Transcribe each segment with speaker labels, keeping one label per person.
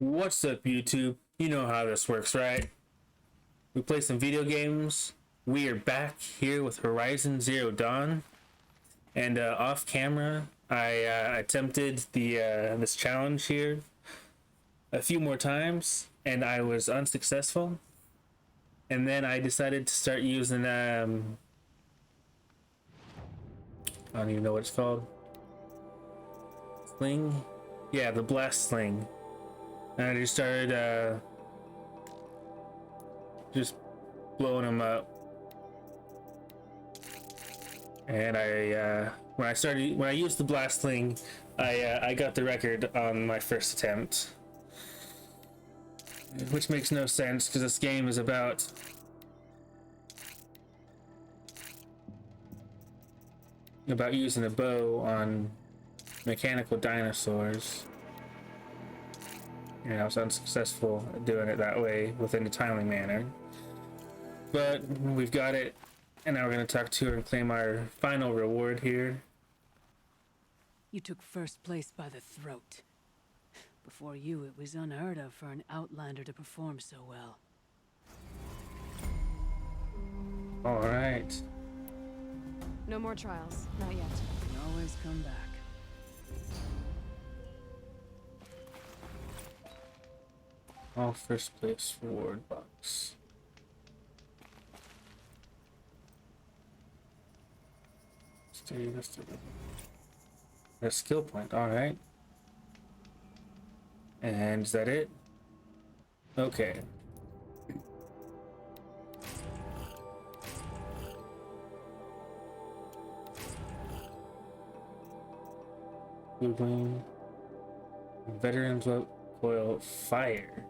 Speaker 1: What's up, YouTube? You know how this works, right? We play some video games. We are back here with Horizon Zero Dawn, and off camera, I attempted the this challenge here a few more times, and I was unsuccessful. And then I decided to start using I don't even know what it's called. Sling? Yeah, the blast sling. And I just started just blowing them up. And when I used the blast sling, I got the record on my first attempt. Which makes no sense because this game is about using a bow on mechanical dinosaurs. And I was unsuccessful at doing it that way within a timely manner. But we've got it, and now we're going to talk to her and claim our final reward here.
Speaker 2: You took first place by the throat. Before you, it was unheard of for an outlander to perform so well.
Speaker 1: All right.
Speaker 3: No more trials, not yet.
Speaker 2: You can always come back.
Speaker 1: All first place reward box. Stay, that's a skill point. All right. And is that it? Okay. Blue Veterans Coil Fire.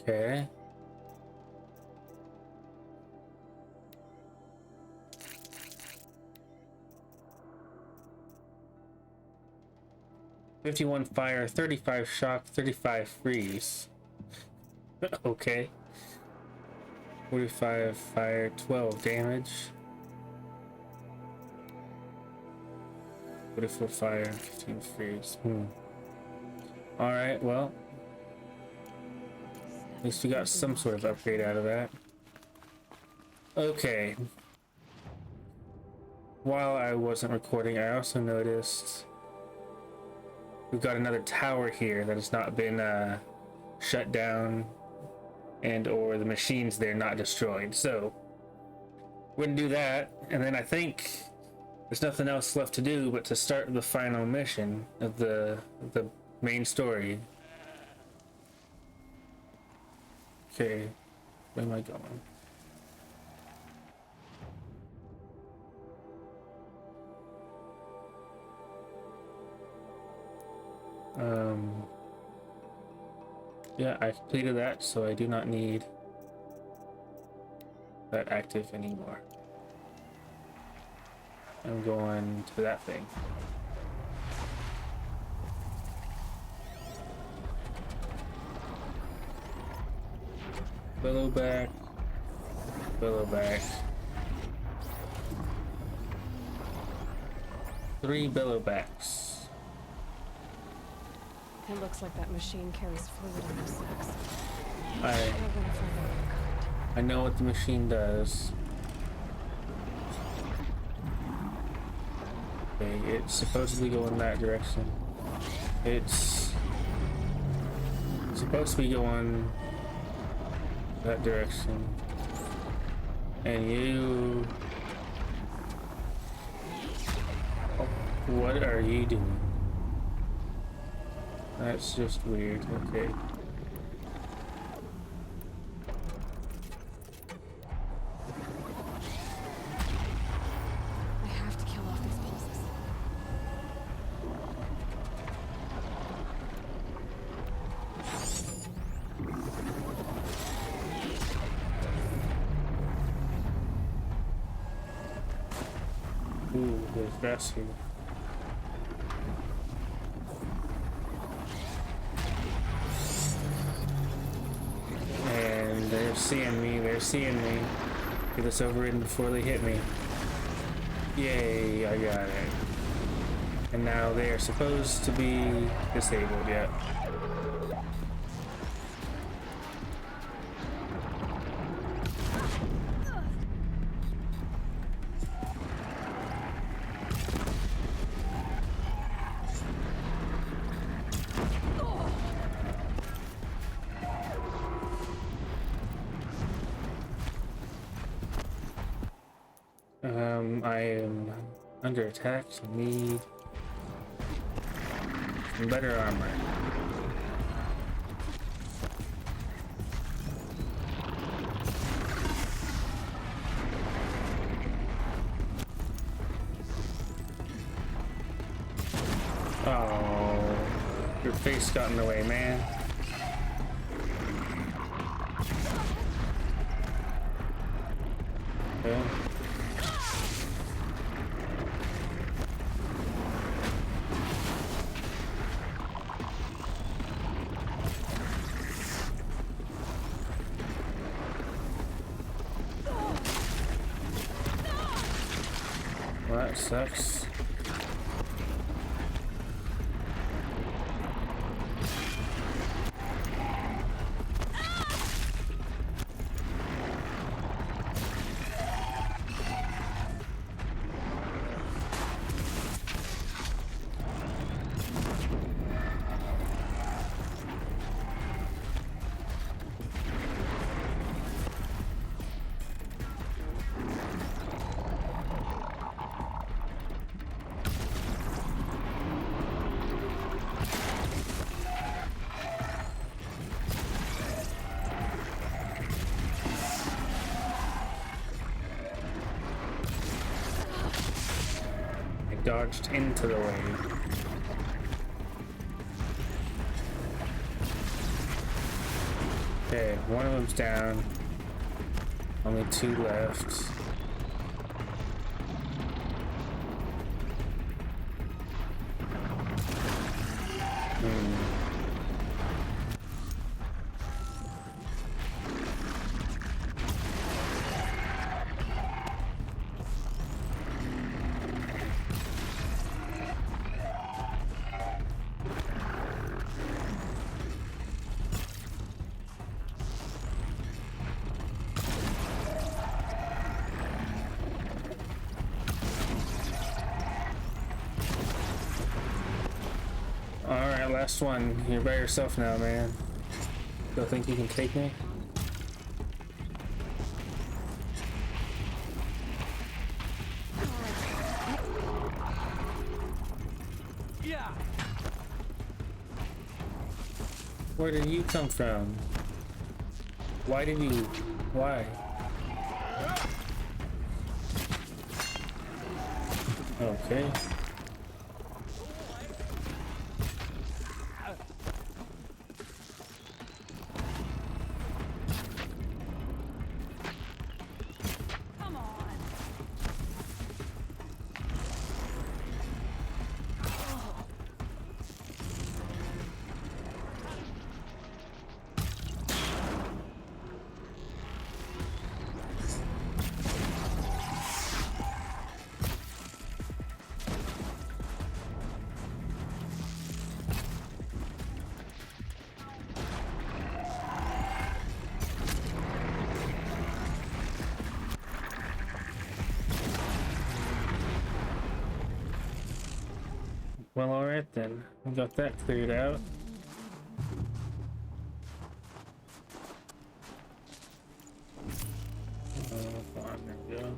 Speaker 1: Okay. $51 fire, 35 shock, 35 freeze. Okay. 45 fire, 12 damage. 44 fire, 15 freeze. Alright, well. At least we got some sort of upgrade out of that. Okay. While I wasn't recording, I also noticed we've got another tower here that has not been shut down, and or the machines there not destroyed. So we're gonna do that, and then I think there's nothing else left to do but to start the final mission of the main story. Okay, where am I going? Yeah, I completed that, so I do not need that active anymore. I'm going to that thing. Billow back. Billow back. 3 billow backs.
Speaker 3: It looks like that machine carries fluid in those sacks.
Speaker 1: I know what the machine does. Okay, it's supposedly going that direction. It's supposed to be going that direction. And you... Oh, what are you doing? That's just weird. Okay.
Speaker 3: I have to kill off these pulses.
Speaker 1: Ooh, there's grass here. They're seeing me. Get this overridden before they hit me. Yay, I got it. And now they are supposed to be disabled yet. I am under attack, so need some better armor. Oh, your face got in the way, man. Okay. Well, that sucks. Dodged into the wave. Okay, one of them's down. Only two left. Alright, last one. You're by yourself now, man. Don't think you can take me?
Speaker 4: Yeah.
Speaker 1: Where did you come from? Why did you... Why? Okay. Well, alright then. We got that cleared out. Fine, there we go.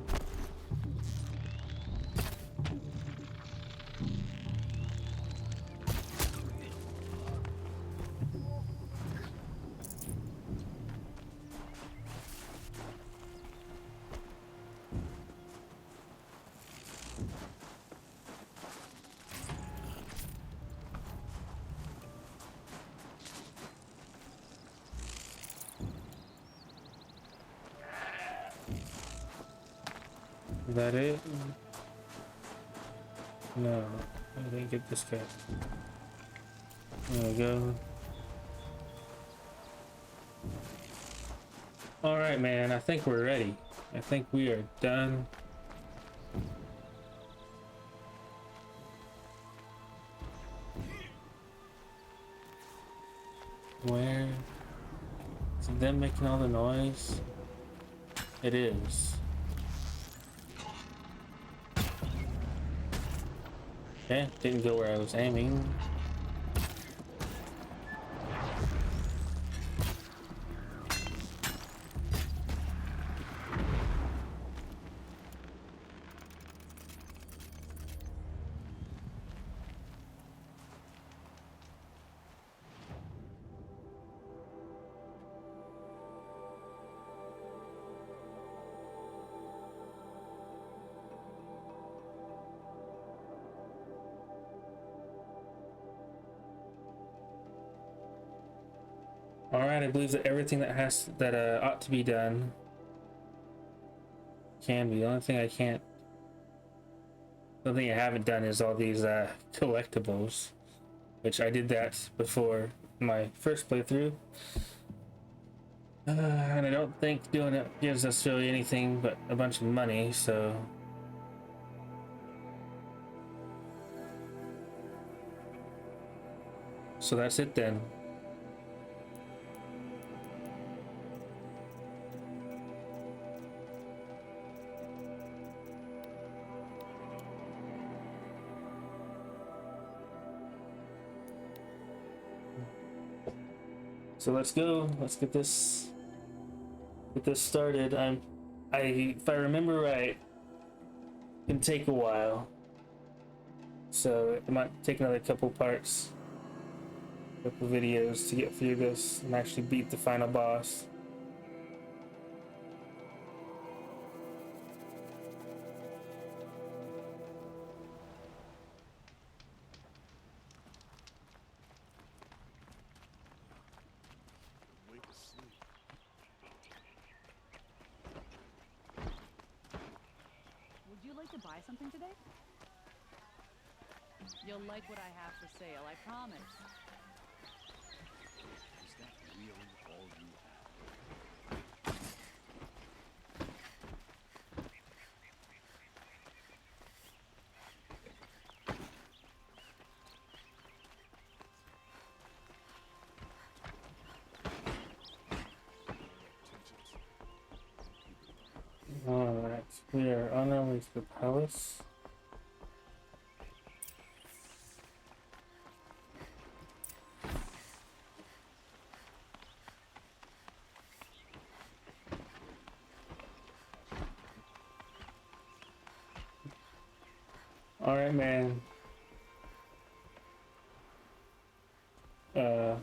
Speaker 1: Is that it? No, I didn't get this guy. There we go. Alright, man, I think we're ready. I think we are done. Where? Is it them making all the noise? It is. Okay, didn't go where I was aiming. All right, I believe that everything that ought to be done can be. The only thing I can't, the only thing I haven't done is all these collectibles, which I did that before my first playthrough, and I don't think doing it gives us really anything but a bunch of money. So that's it then. So let's go. Let's get this started. If I remember right, it can take a while. So it might take another couple parts, couple videos to get through this and actually beat the final boss.
Speaker 5: Would you like to buy something today? You'll like what I have for sale, I promise.
Speaker 4: Is that really all you have?
Speaker 1: Alright, we are on our way to the palace. Alright, man. Okay.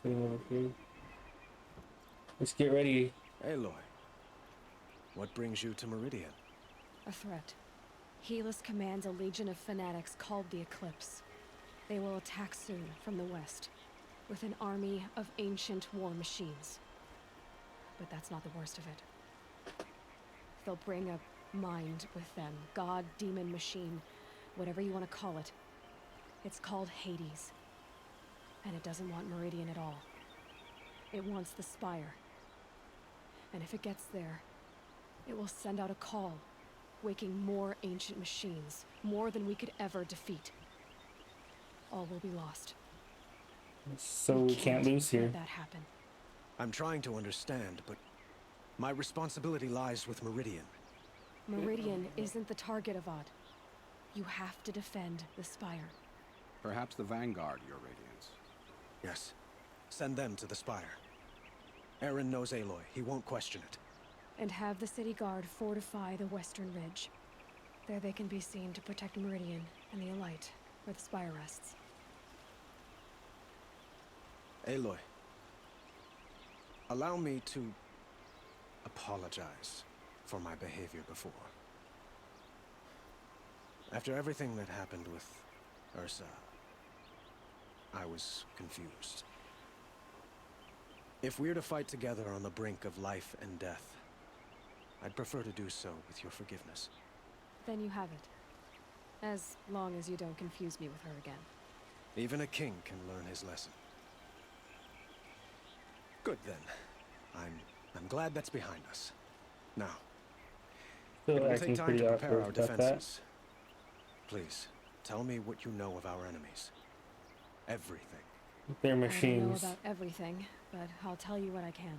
Speaker 1: Sitting over here. Let's get ready.
Speaker 6: Aloy, what brings you to Meridian?
Speaker 3: A threat. Helis commands a legion of fanatics called the Eclipse. They will attack soon from the west, with an army of ancient war machines. But that's not the worst of it. They'll bring a mind with them. God, demon, machine, whatever you want to call it. It's called Hades. And it doesn't want Meridian at all. It wants the Spire. And if it gets there, it will send out a call, waking more ancient machines, more than we could ever defeat. All will be lost.
Speaker 1: So we can't lose here.
Speaker 3: Let that happen.
Speaker 6: I'm trying to understand, but my responsibility lies with Meridian.
Speaker 3: Meridian isn't the target, Avad. You have to defend the Spire.
Speaker 7: Perhaps the Vanguard, Your Radiance.
Speaker 6: Yes, send them to the Spire. Aaron knows Aloy. He won't question it.
Speaker 3: And have the city guard fortify the western ridge. There they can be seen to protect Meridian and the Elite, where the Spire rests.
Speaker 6: Aloy, allow me to apologize for my behavior before. After everything that happened with Ursa, I was confused. If we're to fight together on the brink of life and death, I'd prefer to do so with your forgiveness.
Speaker 3: Then you have it. As long as you don't confuse me with her again.
Speaker 6: Even a king can learn his lesson. Good then. I'm glad that's behind us. Now, it
Speaker 1: Still
Speaker 6: will
Speaker 1: acting
Speaker 6: take time
Speaker 1: pretty
Speaker 6: to prepare
Speaker 1: awkward
Speaker 6: our
Speaker 1: about that.
Speaker 6: defenses. Please, tell me what you know of our enemies. everything.
Speaker 1: Their
Speaker 3: I don't know
Speaker 1: machines.
Speaker 3: about everything, but I'll tell you what I can.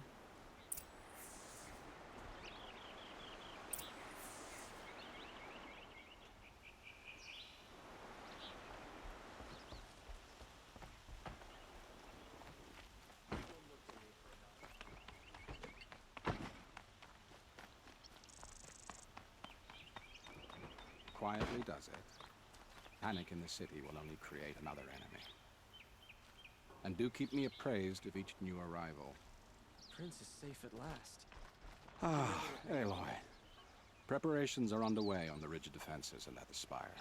Speaker 7: Quietly does it. Panic in the city will only create another enemy. And do keep me appraised of each new arrival.
Speaker 6: Prince is safe at last.
Speaker 7: Ah, Aloy. Preparations are underway on the rigid defenses and at the spire.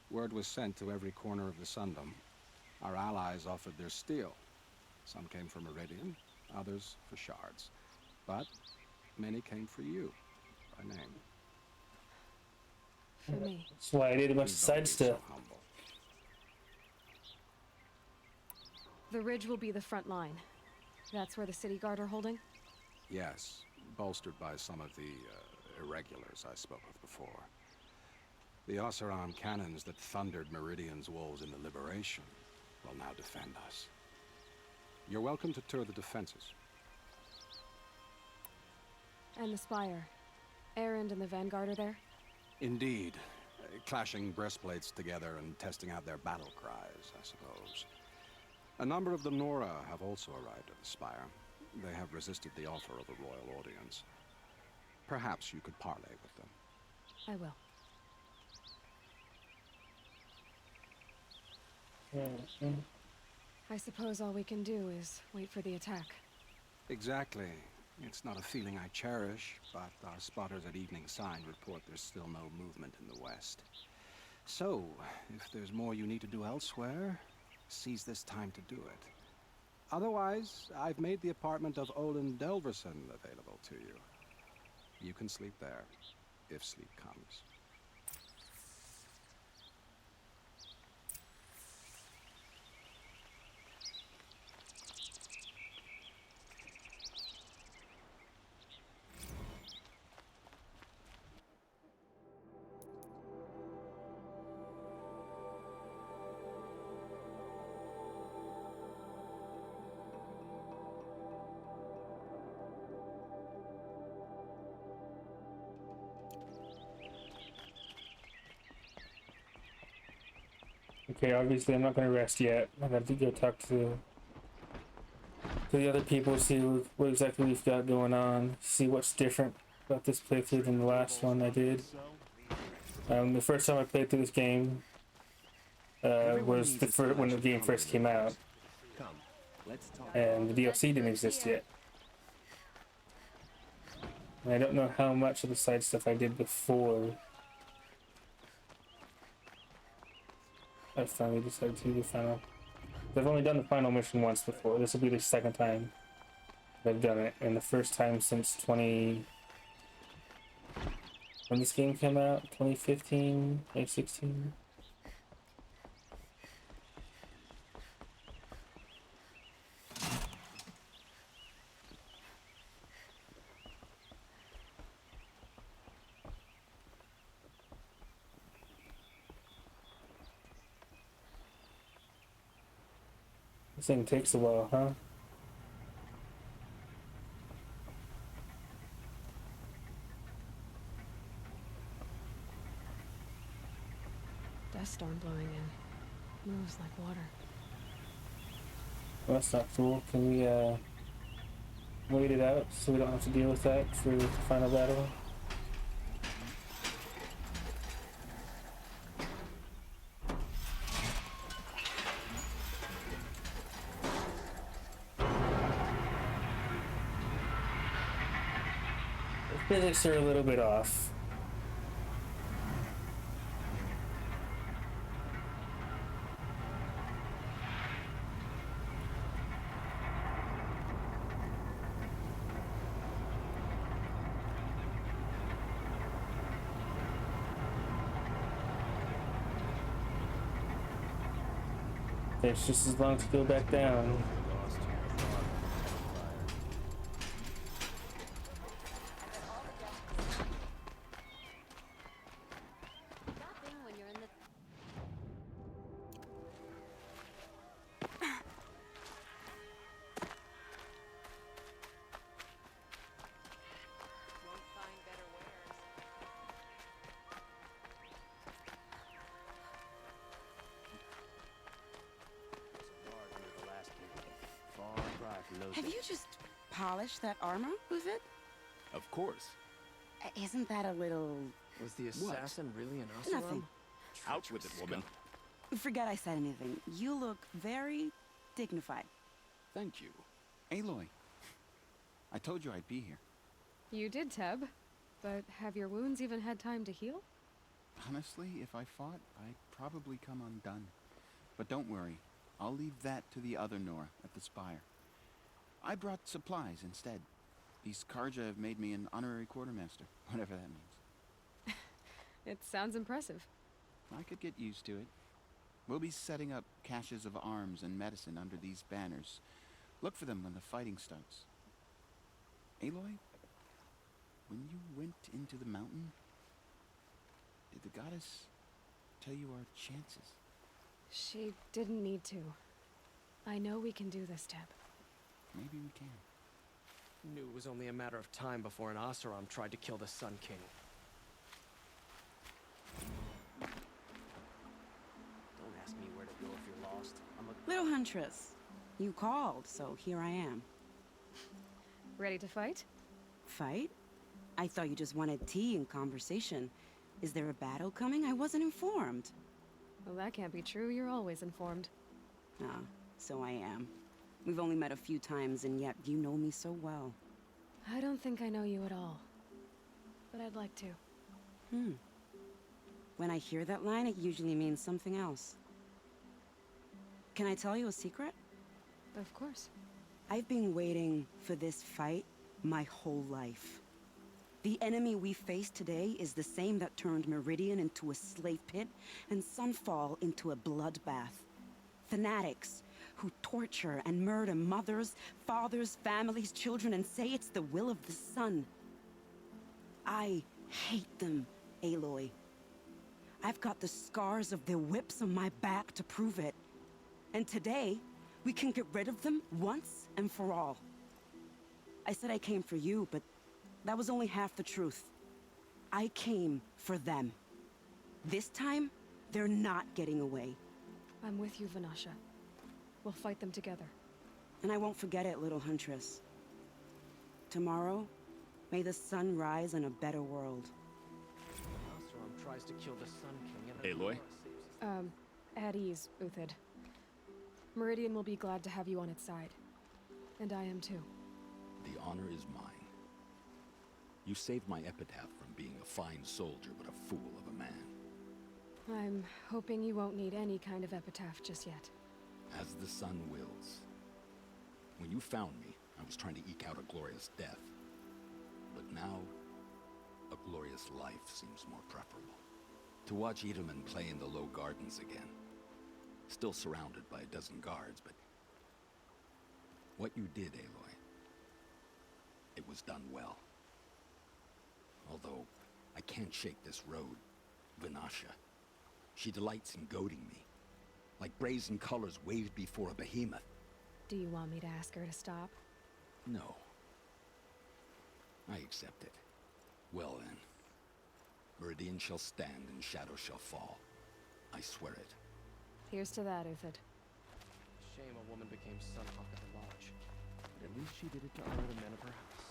Speaker 7: Word was sent to every corner of the Sundom. Our allies offered their steel. Some came for Meridian, others for shards. But many came for you, by name.
Speaker 3: For me.
Speaker 1: That's why I did a bunch of
Speaker 7: Please don't
Speaker 1: side
Speaker 7: be
Speaker 1: stuff.
Speaker 7: so humble.
Speaker 3: The ridge will be the front line. That's where the city guard are holding?
Speaker 7: Yes, bolstered by some of the irregulars I spoke with before. The Oseram cannons that thundered Meridian's walls in the Liberation will now defend us. You're welcome to tour the defenses.
Speaker 3: And the spire. Erend and the Vanguard are there?
Speaker 7: Indeed. Clashing breastplates together and testing out their battle cries, I suppose. A number of the Nora have also arrived at the spire. They have resisted the offer of a royal audience. Perhaps you could parley with them.
Speaker 3: I will. I suppose all we can do is wait for the attack.
Speaker 7: Exactly. It's not a feeling I cherish, but our spotters at Evening Sign report there's still no movement in the west. So, if there's more you need to do elsewhere, seize this time to do it. Otherwise, I've made the apartment of Olin Delverson available to you. You can sleep there, if sleep comes.
Speaker 1: Okay, obviously I'm not gonna rest yet. I got to go talk to the other people, see what exactly we've got going on, see what's different about this playthrough than the last one I did. The first time I played through this game was when the game first came out,
Speaker 6: Come, let's talk.
Speaker 1: and the DLC didn't exist yet. And I don't know how much of the side stuff I did before I finally decided to do the final. I've only done the final mission once before. This will be the second time I've done it, and the first time since when this game came out, 2015, 2016. This thing takes a while, huh?
Speaker 3: Dust storm blowing in. Moves like water.
Speaker 1: Well, that's not cool. Can we wait it out so we don't have to deal with that for the final battle? The physics are a little bit off. It's just as long to go back down.
Speaker 4: those
Speaker 8: Have
Speaker 4: days.
Speaker 8: you just polished that armor with it?
Speaker 4: Of course.
Speaker 8: Isn't that a little...
Speaker 6: Was the assassin really an Oseram?
Speaker 8: Nothing.
Speaker 4: Out with it, woman.
Speaker 8: Forget I said anything. You look very dignified.
Speaker 7: Thank you.
Speaker 9: Aloy, I told you I'd be here.
Speaker 3: You did, Teb. But have your wounds even had time to heal?
Speaker 9: Honestly, if I fought, I'd probably come undone. But don't worry, I'll leave that to the other Nora at the Spire. I brought supplies instead. These Karja have made me an honorary quartermaster, whatever that means.
Speaker 3: It sounds impressive.
Speaker 9: I could get used to it. We'll be setting up caches of arms and medicine under these banners. Look for them when the fighting starts. Aloy, when you went into the mountain, did the goddess tell you our chances?
Speaker 3: She didn't need to. I know we can do this, Teb.
Speaker 9: Maybe we can.
Speaker 6: Knew it was only a matter of time before an Oseram tried to kill the Sun King. Don't ask me where to go if you're lost. I'm a...
Speaker 8: Little Huntress, you called, so here I am.
Speaker 3: Ready to fight?
Speaker 8: Fight? I thought you just wanted tea and conversation. Is there a battle coming? I wasn't informed.
Speaker 3: Well, that can't be true. You're always informed.
Speaker 8: Ah, so I am. We've only met a few times, and yet you know me so well.
Speaker 3: I don't think I know you at all. But I'd like to.
Speaker 8: When I hear that line, it usually means something else. Can I tell you a secret?
Speaker 3: Of course.
Speaker 8: I've been waiting for this fight my whole life. The enemy we face today is the same that turned Meridian into a slave pit and Sunfall into a bloodbath. Fanatics who torture and murder mothers, fathers, families, children, and say it's the will of the sun. I hate them, Aloy. I've got the scars of their whips on my back to prove it. And today, we can get rid of them once and for all. I said I came for you, but that was only half the truth. I came for them. This time, they're not getting away.
Speaker 3: I'm with you, Vanasha. We'll fight them together.
Speaker 8: And I won't forget it, little Huntress. Tomorrow, may the sun rise in a better world.
Speaker 6: Oseram tries to kill the Sun King and...
Speaker 4: Aloy?
Speaker 3: At ease, Uthid. Meridian will be glad to have you on its side. And I am too.
Speaker 4: The honor is mine. You saved my epitaph from being a fine soldier, but a fool of a man.
Speaker 3: I'm hoping you won't need any kind of epitaph just yet.
Speaker 4: As the sun wills. When you found me, I was trying to eke out a glorious death. But now, a glorious life seems more preferable. To watch Edelman play in the low gardens again. Still surrounded by a dozen guards, but... what you did, Aloy, it was done well. Although, I can't shake this road, Vanasha. She delights in goading me. Like brazen colors waved before a behemoth.
Speaker 3: Do you want me to ask her to stop?
Speaker 4: No. I accept it. Well then. Meridian shall stand and shadow shall fall. I swear it.
Speaker 3: Here's to that, Uthid.
Speaker 6: Shame a woman became Sunhawk at the Lodge. But at least she did it to honor the men of her house.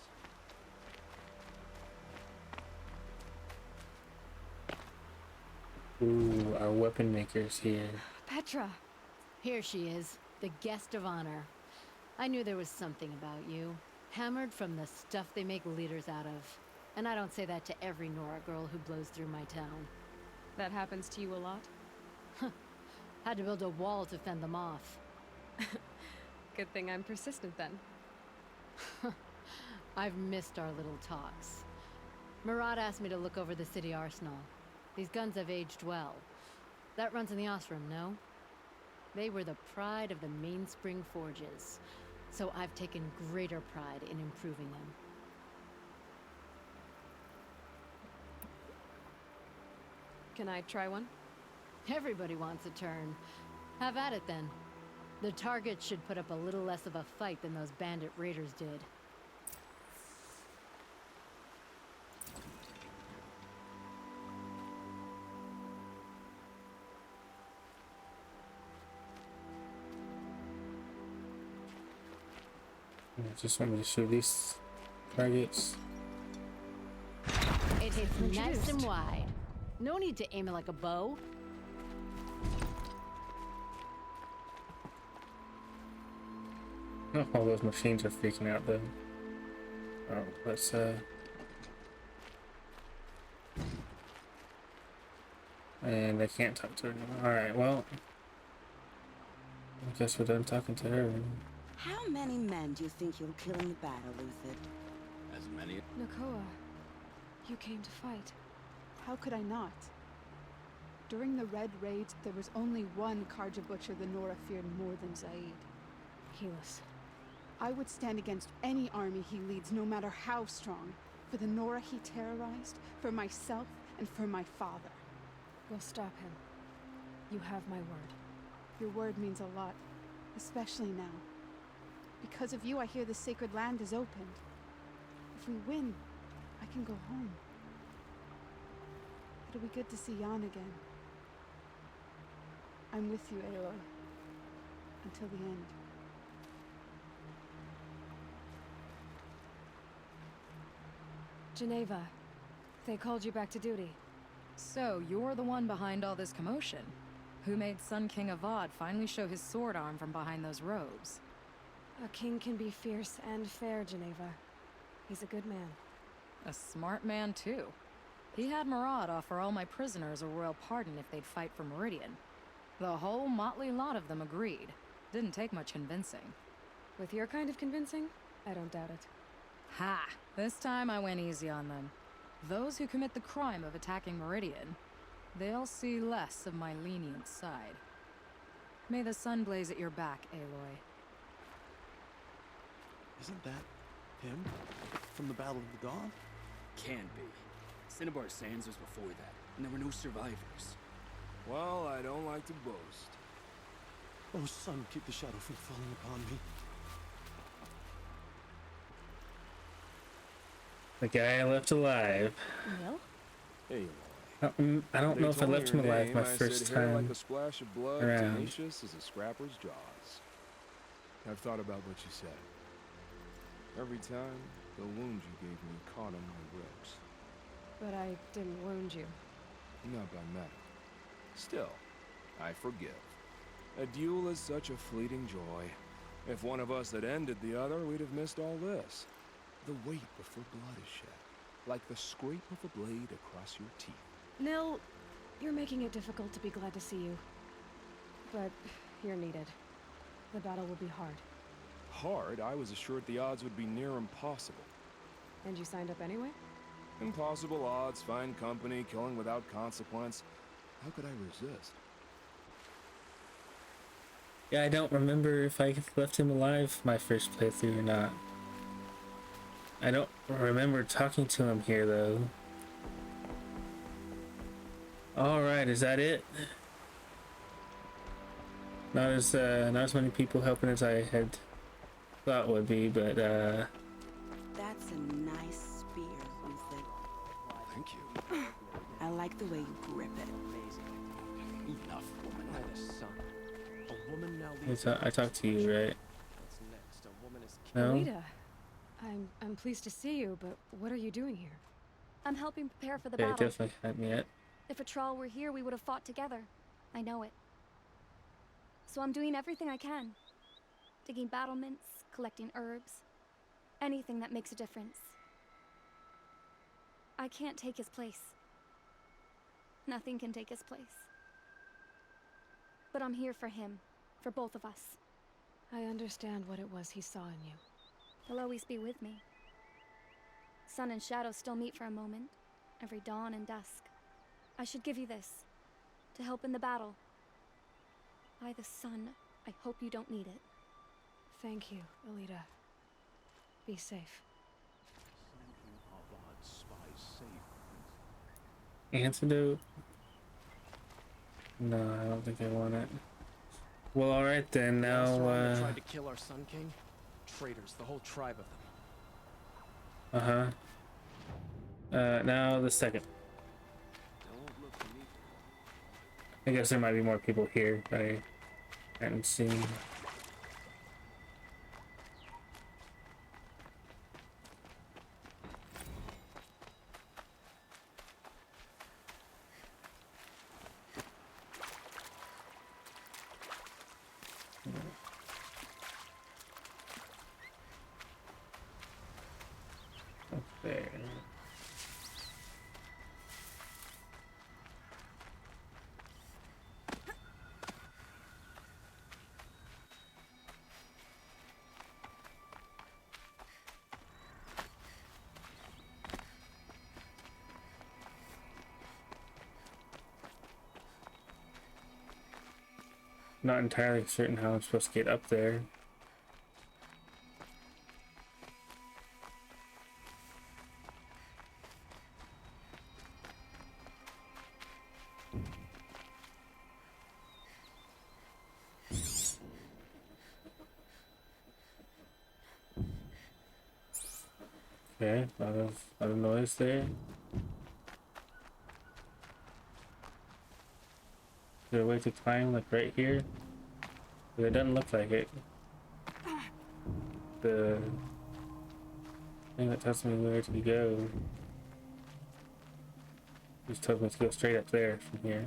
Speaker 1: Ooh, our weapon maker's here.
Speaker 3: Petra!
Speaker 2: Here she is, the guest of honor. I knew there was something about you. Hammered from the stuff they make leaders out of. And I don't say that to every Nora girl who blows through my town.
Speaker 3: That happens to you a lot?
Speaker 2: Had to build a wall to fend them off.
Speaker 3: Good thing I'm persistent then.
Speaker 2: I've missed our little talks. Murad asked me to look over the city arsenal. These guns have aged well. That runs in the Osram, no? They were the pride of the Mainspring Forges, so I've taken greater pride in improving them.
Speaker 3: Can I try one?
Speaker 2: Everybody wants a turn. Have at it then. The target should put up a little less of a fight than those bandit raiders did.
Speaker 1: Just want me to shoot these targets.
Speaker 2: It hits nice
Speaker 3: Introduced.
Speaker 2: and wide. No need to aim it like a bow.
Speaker 1: All those machines are freaking out though. Oh, let's and I can't talk to her anymore. Alright, well, I guess we're done talking to her.
Speaker 8: How many men do you think you'll kill in the battle, Luthid?
Speaker 4: As many.
Speaker 3: Nakoa, you came to fight.
Speaker 10: How could I not? During the Red Raid, there was only one Karja Butcher the Nora feared more than Zaid.
Speaker 3: Helis.
Speaker 10: I would stand against any army he leads, no matter how strong. For the Nora he terrorized, for myself, and for my father.
Speaker 3: We'll stop him. You have my word.
Speaker 10: Your word means a lot, especially now. Because of you, I hear the sacred land is opened. If we win, I can go home. It'll be good to see Jan again. I'm with you, Aloy. Until the end.
Speaker 3: Geneva, they called you back to duty.
Speaker 5: So, you're the one behind all this commotion. Who made Sun King Avad finally show his sword arm from behind those robes?
Speaker 3: A king can be fierce and fair, Geneva. He's a good man.
Speaker 5: A smart man, too. He had Murad offer all my prisoners a royal pardon if they'd fight for Meridian. The whole motley lot of them agreed. Didn't take much convincing.
Speaker 3: With your kind of convincing, I don't doubt it.
Speaker 5: Ha! This time I went easy on them. Those who commit the crime of attacking Meridian, they'll see less of my lenient side. May the sun blaze at your back, Aloy.
Speaker 6: Isn't that him? From the Battle of the Dawn?
Speaker 11: Can't be. Cinnabar Sands was before that, and there were no survivors.
Speaker 12: Well, I don't like to boast.
Speaker 6: Oh, sun, keep the shadow from falling upon me.
Speaker 1: The guy I left alive.
Speaker 3: Neil?
Speaker 12: Hey,
Speaker 1: I don't know if I left him alive my first
Speaker 12: hair
Speaker 1: time
Speaker 12: like a splash of blood,
Speaker 1: around.
Speaker 12: tenacious as a scrapper's jaws. I've thought about what you said. Every time, the wound you gave me caught on my ribs.
Speaker 3: But I didn't wound you.
Speaker 12: Not by metal. Still, I forgive. A duel is such a fleeting joy. If one of us had ended the other, we'd have missed all this. The weight before blood is shed, like the scrape of a blade across your teeth.
Speaker 3: Nil, you're making it difficult to be glad to see you. But you're needed. The battle will be hard.
Speaker 12: Hard? I was assured the odds would be near impossible.
Speaker 3: And you signed up anyway?
Speaker 12: Impossible odds, fine company, killing without consequence. How could I resist?
Speaker 1: Yeah, I don't remember if I left him alive my first playthrough or not. I don't remember talking to him here though. Alright, is that it? Not as many people helping as I had thought would be, but
Speaker 8: That's a nice spear, Luthid.
Speaker 4: Thank you.
Speaker 8: I like the way you grip it.
Speaker 4: Enough, woman.
Speaker 6: By the sun. A woman now leads.
Speaker 1: I talked to you, right?
Speaker 6: What's next? A woman is
Speaker 1: No?
Speaker 3: Alita, I'm pleased to see you, but what are you doing here?
Speaker 13: I'm helping prepare for the
Speaker 1: They
Speaker 13: battle.
Speaker 1: definitely hadn't yet.
Speaker 13: If Atral were here, we would have fought together. I know it. So I'm doing everything I can. Digging battlements, collecting herbs. Anything that makes a difference. I can't take his place. Nothing can take his place. But I'm here for him. For both of us.
Speaker 3: I understand what it was he saw in you.
Speaker 13: He'll always be with me. Sun and shadow still meet for a moment. Every dawn and dusk. I should give you this. To help in the battle. By the sun, I hope you don't need it.
Speaker 3: Thank you, Alita. Be safe.
Speaker 1: Antidote? No, I don't think I want it. Well, alright then, now,
Speaker 6: tried to kill our Sun King? Traitors, the whole tribe of them.
Speaker 1: now the second. I guess there might be more people here that I hadn't seen. not entirely certain how I'm supposed to get up there. Okay, a lot of noise there. Is there a way to climb, like right here? But it doesn't look like it. The thing that tells me where to go just tells me to go straight up there from here.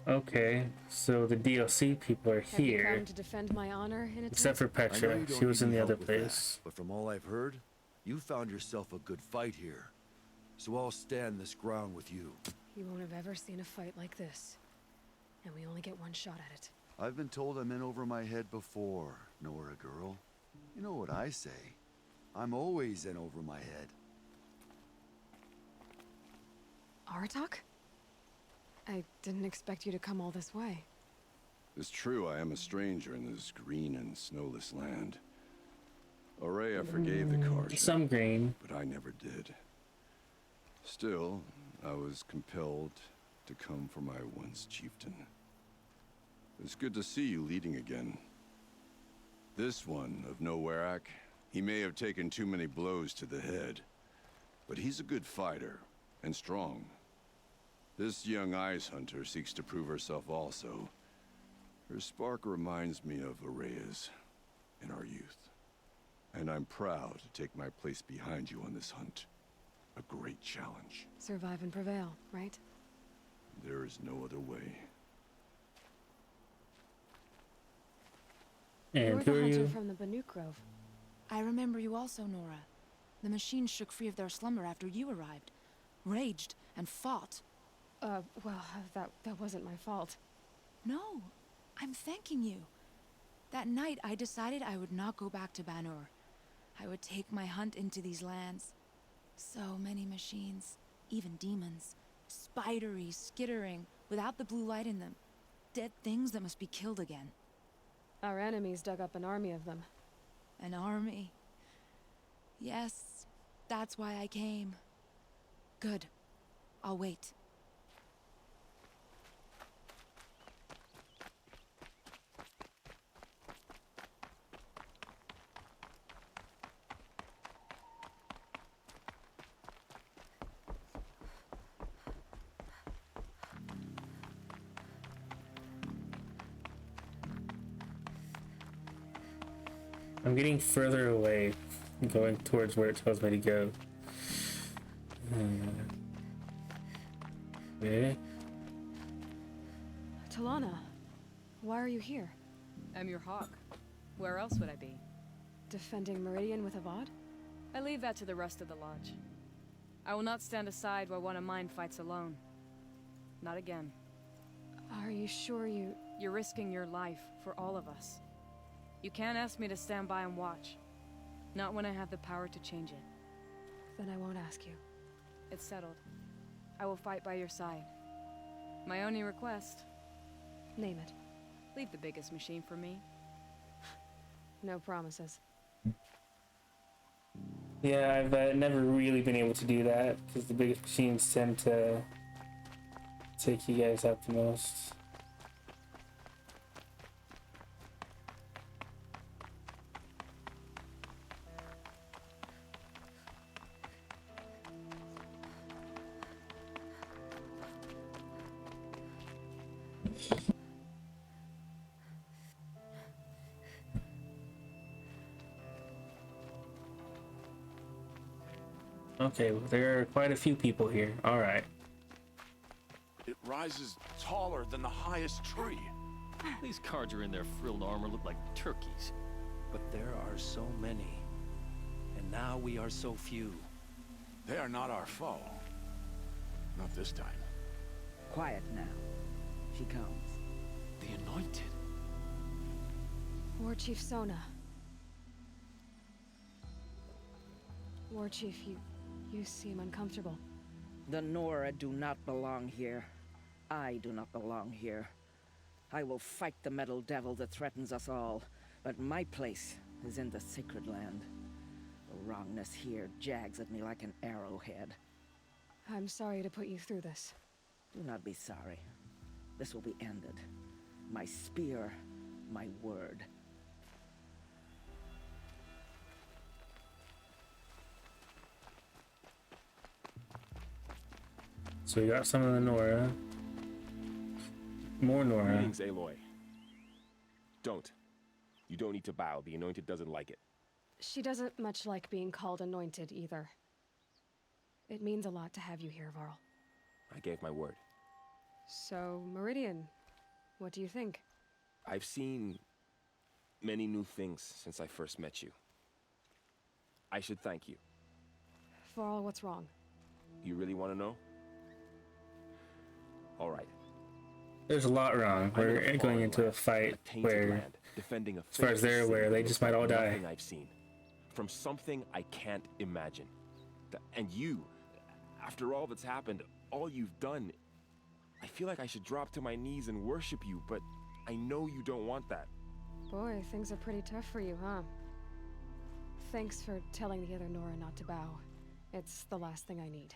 Speaker 1: Okay, so the DLC people are
Speaker 3: Have you
Speaker 1: here,
Speaker 3: come to defend my honor in a
Speaker 1: except for
Speaker 14: I know
Speaker 1: Petra.
Speaker 14: you don't
Speaker 1: She was
Speaker 14: need
Speaker 1: in
Speaker 14: any
Speaker 1: the other
Speaker 14: help with that,
Speaker 1: place.
Speaker 14: but from all I've heard, you found yourself a good fight here. So I'll stand this ground with you.
Speaker 3: You won't have ever seen a fight like this. And we only get one shot at it.
Speaker 14: I've been told I'm in over my head before, Nora girl. You know what I say. I'm always in over my head.
Speaker 3: Aratak? I didn't expect you to come all this way.
Speaker 15: It's true, I am a stranger in this green and snowless land. Aurea forgave the caution.
Speaker 1: Some green.
Speaker 15: But I never did. Still, I was compelled to come for my once chieftain. It's good to see you leading again. This one of Nowarak, he may have taken too many blows to the head, but he's a good fighter, and strong. This young ice hunter seeks to prove herself also. Her spark reminds me of Aurea's in our youth. And I'm proud to take my place behind you on this hunt. A great challenge.
Speaker 3: Survive and prevail, right?
Speaker 15: There is no other way.
Speaker 1: And
Speaker 3: You're
Speaker 1: who
Speaker 3: the
Speaker 1: are
Speaker 3: hunter
Speaker 1: you?
Speaker 3: from the Banuk Grove.
Speaker 5: I remember you also, Nora. The machines shook free of their slumber after you arrived. Raged and fought.
Speaker 3: Well, that wasn't my fault.
Speaker 5: No, I'm thanking you. That night, I decided I would not go back to Banur. I would take my hunt into these lands. So many machines, even demons. Spidery, skittering, without the blue light in them. Dead things that must be killed again.
Speaker 3: Our enemies dug up an army of them.
Speaker 5: An army. Yes, that's why I came. Good. I'll wait.
Speaker 1: I'm getting further away, going towards where it tells me to go. Okay.
Speaker 3: Talana, why are you here?
Speaker 5: I'm your hawk. Where else would I be?
Speaker 3: Defending Meridian with Avad?
Speaker 5: I leave that to the rest of the lodge. I will not stand aside while one of mine fights alone. Not again.
Speaker 3: Are you sure you...
Speaker 5: You're risking your life for all of us. You can't ask me to stand by and watch. Not when I have the power to change it.
Speaker 3: Then I won't ask you.
Speaker 5: It's settled. I will fight by your side. My only request...
Speaker 3: Name it.
Speaker 5: Leave the biggest machine for me.
Speaker 3: No promises.
Speaker 1: Yeah, I've never really been able to do that because the biggest machines tend to take you guys out the most. Okay, well, there are quite a few people here. All right.
Speaker 16: It rises taller than the highest tree.
Speaker 17: These Carja in their frilled armor look like turkeys.
Speaker 11: But there are so many. And now we are so few.
Speaker 16: They are not our foe. Not this time.
Speaker 18: Quiet now. She comes.
Speaker 11: The Anointed.
Speaker 3: War Chief Sona. War Chief, you seem uncomfortable.
Speaker 18: The Nora do not belong here. I do not belong here. I will fight the metal devil that threatens us all, but my place is in the sacred land. The wrongness here jags at me like an arrowhead.
Speaker 3: I'm sorry to put you through this.
Speaker 18: Do not be sorry. This will be ended. My spear, my word.
Speaker 1: So we got some of the Nora. More Nora.
Speaker 19: Greetings, Aloy. Don't. You don't need to bow. The Anointed doesn't like it.
Speaker 3: She doesn't much like being called Anointed either. It means a lot to have you here, Varl.
Speaker 19: I gave my word.
Speaker 3: So, Meridian, what do you think?
Speaker 19: I've seen many new things since I first met you. I should thank you.
Speaker 3: Varl, what's wrong?
Speaker 19: You really want to know? All right.
Speaker 1: There's a lot wrong. We're going into a fight where,
Speaker 19: defending a
Speaker 1: as far as they're aware, they just might all die.
Speaker 19: Nothing I've seen. From something I can't imagine. And you, after all that's happened, all you've done, I feel like I should drop to my knees and worship you, but I know you don't want that.
Speaker 3: Boy, things are pretty tough for you, huh? Thanks for telling the other Nora not to bow. It's the last thing I need.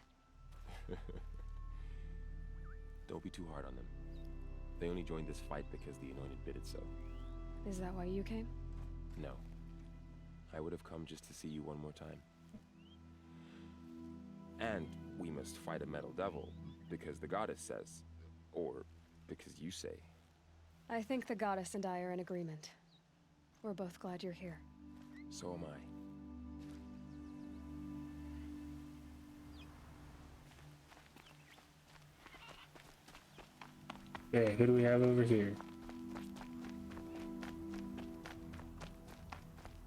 Speaker 19: Don't be too hard on them. They only joined this fight because the Anointed bid it so.
Speaker 3: Is that why you came?
Speaker 19: No. I would have come just to see you one more time. And we must fight a metal devil, because the goddess says. Or because you say.
Speaker 3: I think the goddess and I are in agreement. We're both glad you're here.
Speaker 19: So am I.
Speaker 1: Okay, who do we have over here?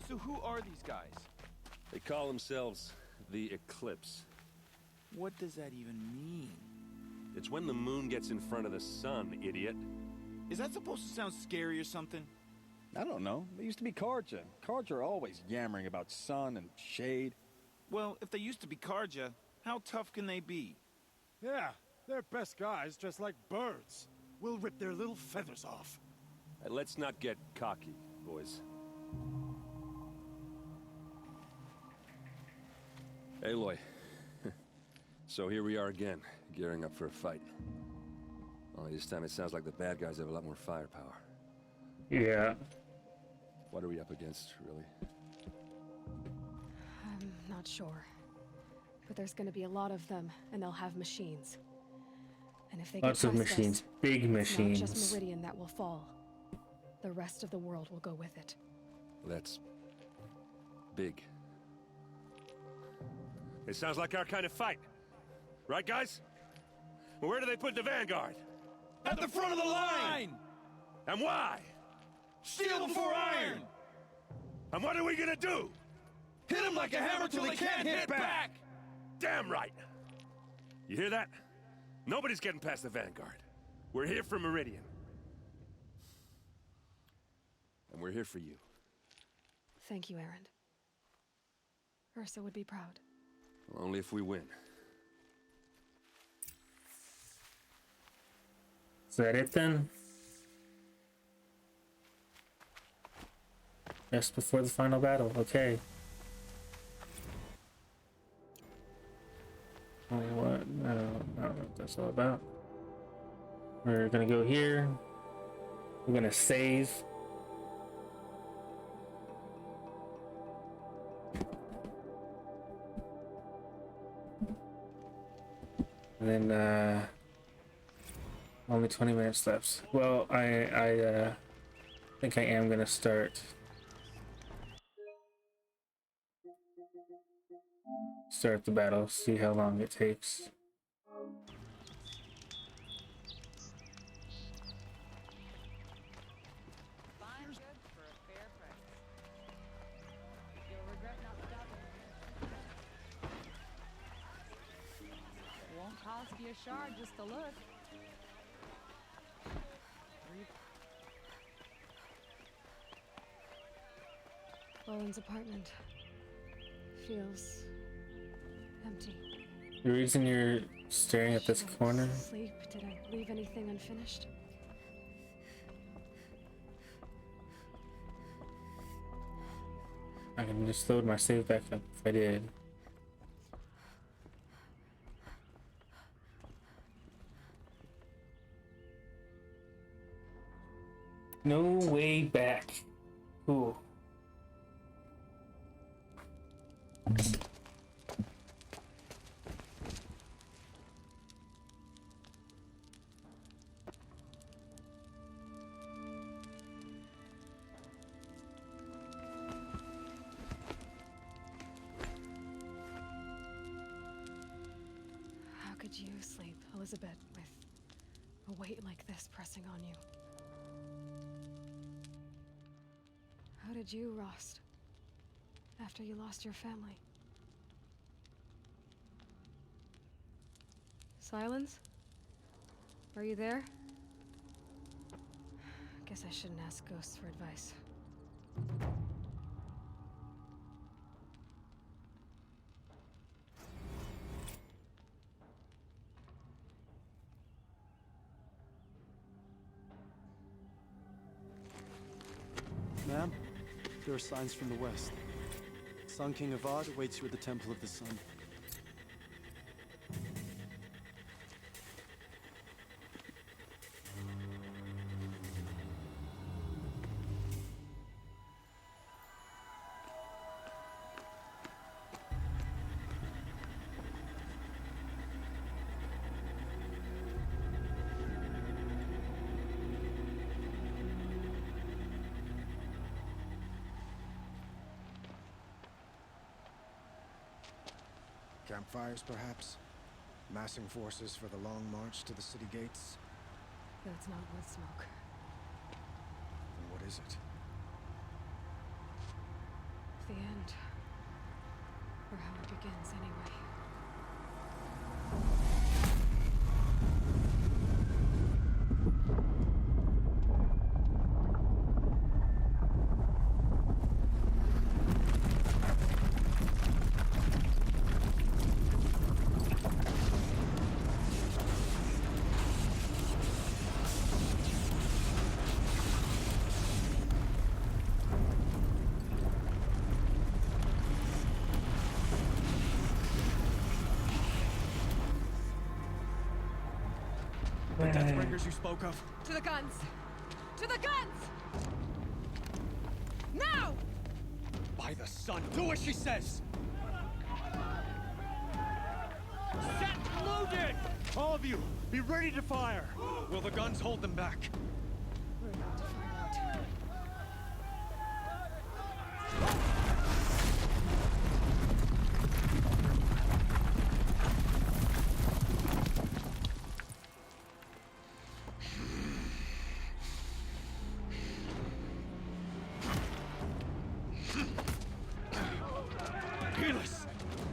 Speaker 20: So who are these guys?
Speaker 21: They call themselves the Eclipse.
Speaker 9: What does that even mean?
Speaker 21: It's when the moon gets in front of the sun, idiot.
Speaker 9: Is that supposed to sound scary or something?
Speaker 22: I don't know. They used to be Carja. Carja are always yammering about sun and shade.
Speaker 9: Well, if they used to be Carja, how tough can they be?
Speaker 23: Yeah, they're best guys dressed like birds. We'll rip their little feathers off.
Speaker 21: Let's not get cocky, boys. Aloy. So here we are again, gearing up for a fight. Only this time it sounds like the bad guys have a lot more firepower.
Speaker 1: Yeah.
Speaker 21: What are we up against, really?
Speaker 3: I'm not sure. But there's gonna be a lot of them, and they'll have machines. And if they
Speaker 1: Lots
Speaker 3: get
Speaker 1: of
Speaker 3: past
Speaker 1: machines,
Speaker 3: us,
Speaker 1: big machines.
Speaker 3: It's not just Meridian that will fall. The rest of the world will go with it.
Speaker 21: That's big. It sounds like our kind of fight. Right, guys? Where do they put the Vanguard?
Speaker 9: At the front of the line!
Speaker 21: And why?
Speaker 9: Steel before iron!
Speaker 21: And what are we gonna do?
Speaker 9: Hit them like a hammer till they can't hit back!
Speaker 21: Damn right! You hear that? Nobody's getting past the Vanguard. We're here for Meridian. And we're here for you.
Speaker 3: Thank you, Erend. Ursa would be proud.
Speaker 21: Well, only if we win.
Speaker 1: Is that it then? Just before the final battle, okay. Oh, what? I don't know what that's all about. We're gonna go here. We're gonna save. And then, only 20 minutes left. Well, I think I am gonna start. start the battle, see how long it takes.
Speaker 5: Won't cost you a shard just to look.
Speaker 3: Roland's apartment feels empty.
Speaker 1: The reason you're staring at this corner?
Speaker 3: Sleep? Did I leave anything unfinished?
Speaker 1: I can just load my save back up if I did. No way back. Cool.
Speaker 3: How could you sleep, Elizabeth, with a weight like this pressing on you? How did you, Rost, after you lost your family? Silence? Are you there? Guess I shouldn't ask ghosts for advice.
Speaker 6: Ma'am, there are signs from the west. Sun King Avad awaits you at the Temple of the Sun. Campfires, perhaps? Massing forces for the long march to the city gates?
Speaker 3: That's not wood smoke.
Speaker 6: Then what is it?
Speaker 3: The end. Or how it begins, anyway.
Speaker 6: The Deathbringers you spoke of?
Speaker 3: To the guns! To the guns! Now!
Speaker 6: By the sun, do as she says!
Speaker 23: Set loaded! All of you, be ready to fire!
Speaker 6: Will the guns hold them back?
Speaker 3: We're about to find out.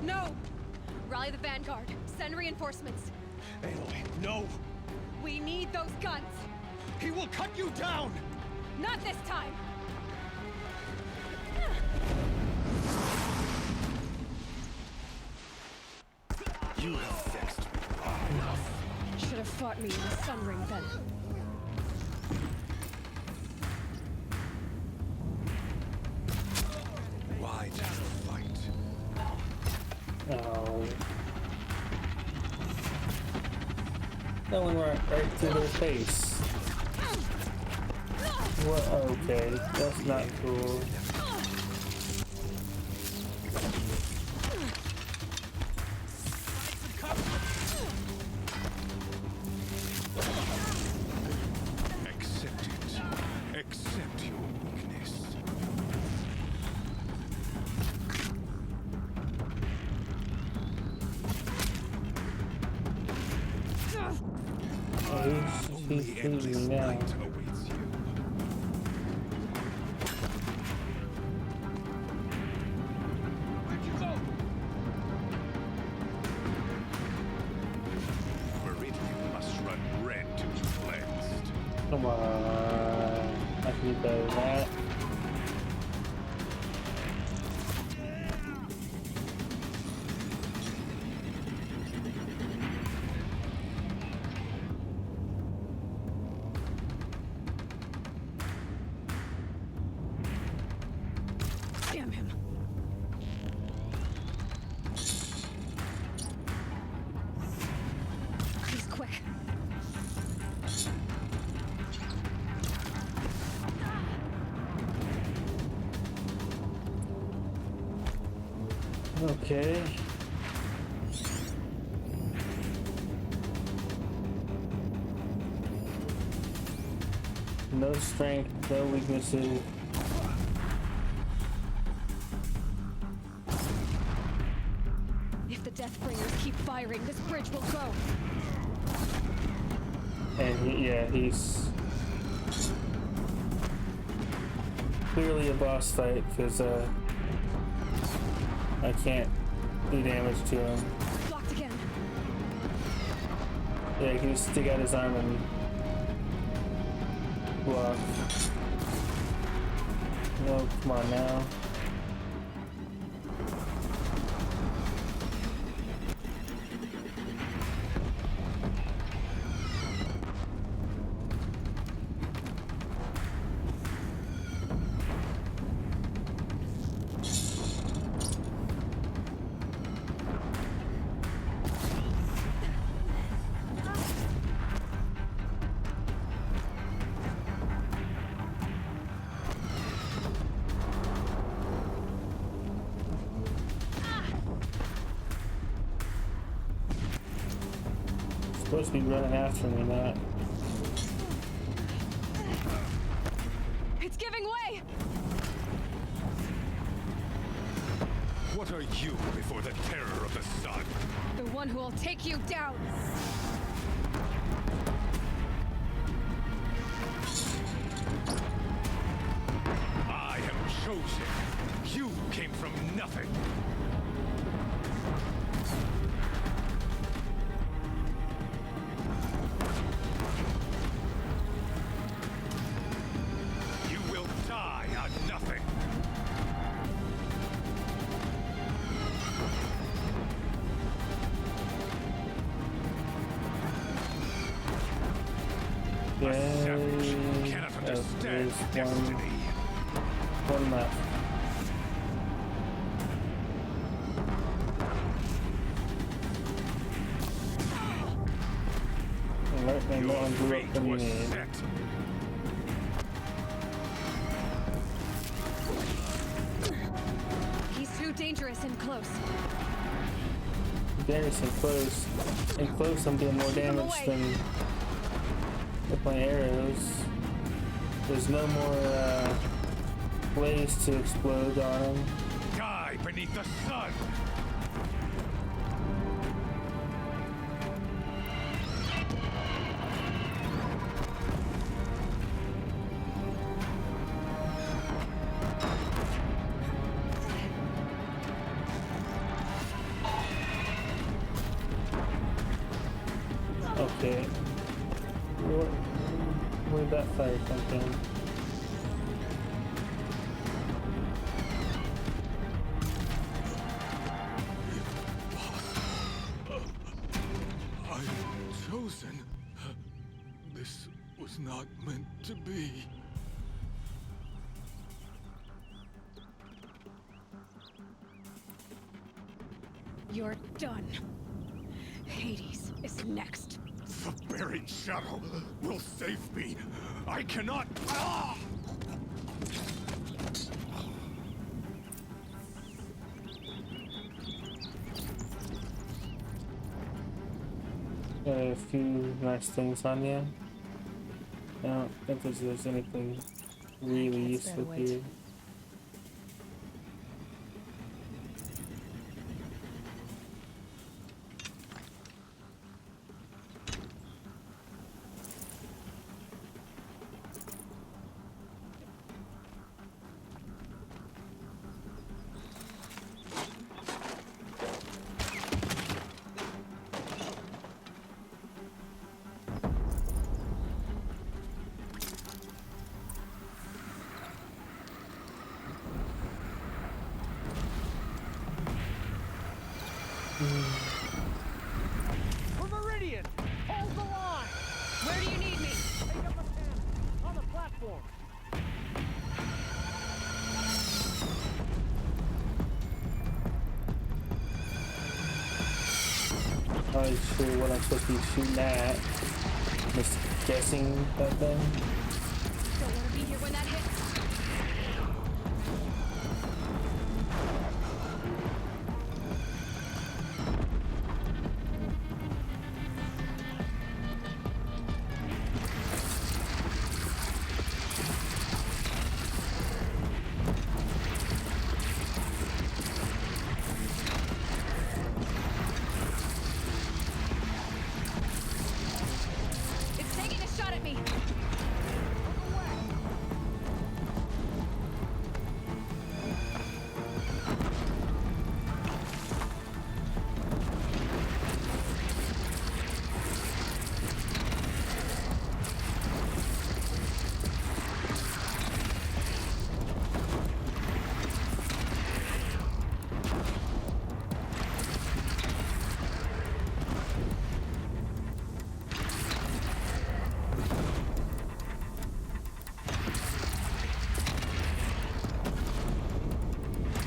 Speaker 3: No! Rally the vanguard. Send reinforcements.
Speaker 6: Aloy, no!
Speaker 3: We need those guns!
Speaker 6: He will cut you down!
Speaker 3: Not this time!
Speaker 6: You have fixed me. Enough.
Speaker 3: Should have fought me in the Sun Ring then.
Speaker 6: Why did you fight?
Speaker 1: Oh. That one right to their face. What? Okay, that's not cool.
Speaker 6: Accept it. Accept your weakness.
Speaker 1: Only endless night
Speaker 4: awaits you. Where'd you go? Meridian must run red to be cleansed.
Speaker 1: Come on. I can do better than that.
Speaker 3: Damn him. He's quick.
Speaker 1: Okay. No strength, no weaknesses.
Speaker 3: If the Deathbringers keep firing, this bridge will go.
Speaker 1: And yeah, he's clearly a boss fight because I can't do damage to him.
Speaker 3: Blocked again.
Speaker 1: Yeah, he can just stick out his arm and block. No, come on now. Supposed to be running after me, not.
Speaker 3: It's giving way!
Speaker 4: What are you before the terror of the sun?
Speaker 3: The one who will take you down!
Speaker 4: I am chosen. You came from nothing. You will die on nothing. A savage cannot understand destiny.
Speaker 1: One left. Lightning
Speaker 4: Your
Speaker 1: one blew up
Speaker 4: fate
Speaker 1: the
Speaker 4: was
Speaker 1: need.
Speaker 4: set.
Speaker 3: He's too dangerous and close.
Speaker 1: Dangerous and close. And close, I'm doing more damage than with my arrows. There's no more ways to explode on him.
Speaker 4: Die beneath the sun.
Speaker 1: Okay. Where'd that fire come from?
Speaker 4: I am chosen. This was not meant to be.
Speaker 3: You're done. Hades is next.
Speaker 4: The buried shadow will save me. I cannot. Ah!
Speaker 1: Got a few nice things on you. I don't think there's anything really useful here.
Speaker 2: For Meridian! Hold the line!
Speaker 3: Where do you need me?
Speaker 2: Take up a stand on the platform.
Speaker 1: Not really sure what I'm supposed to be shooting at. Just guessing that thing.
Speaker 3: Don't want to be here when that hits. It's taking a shot at me.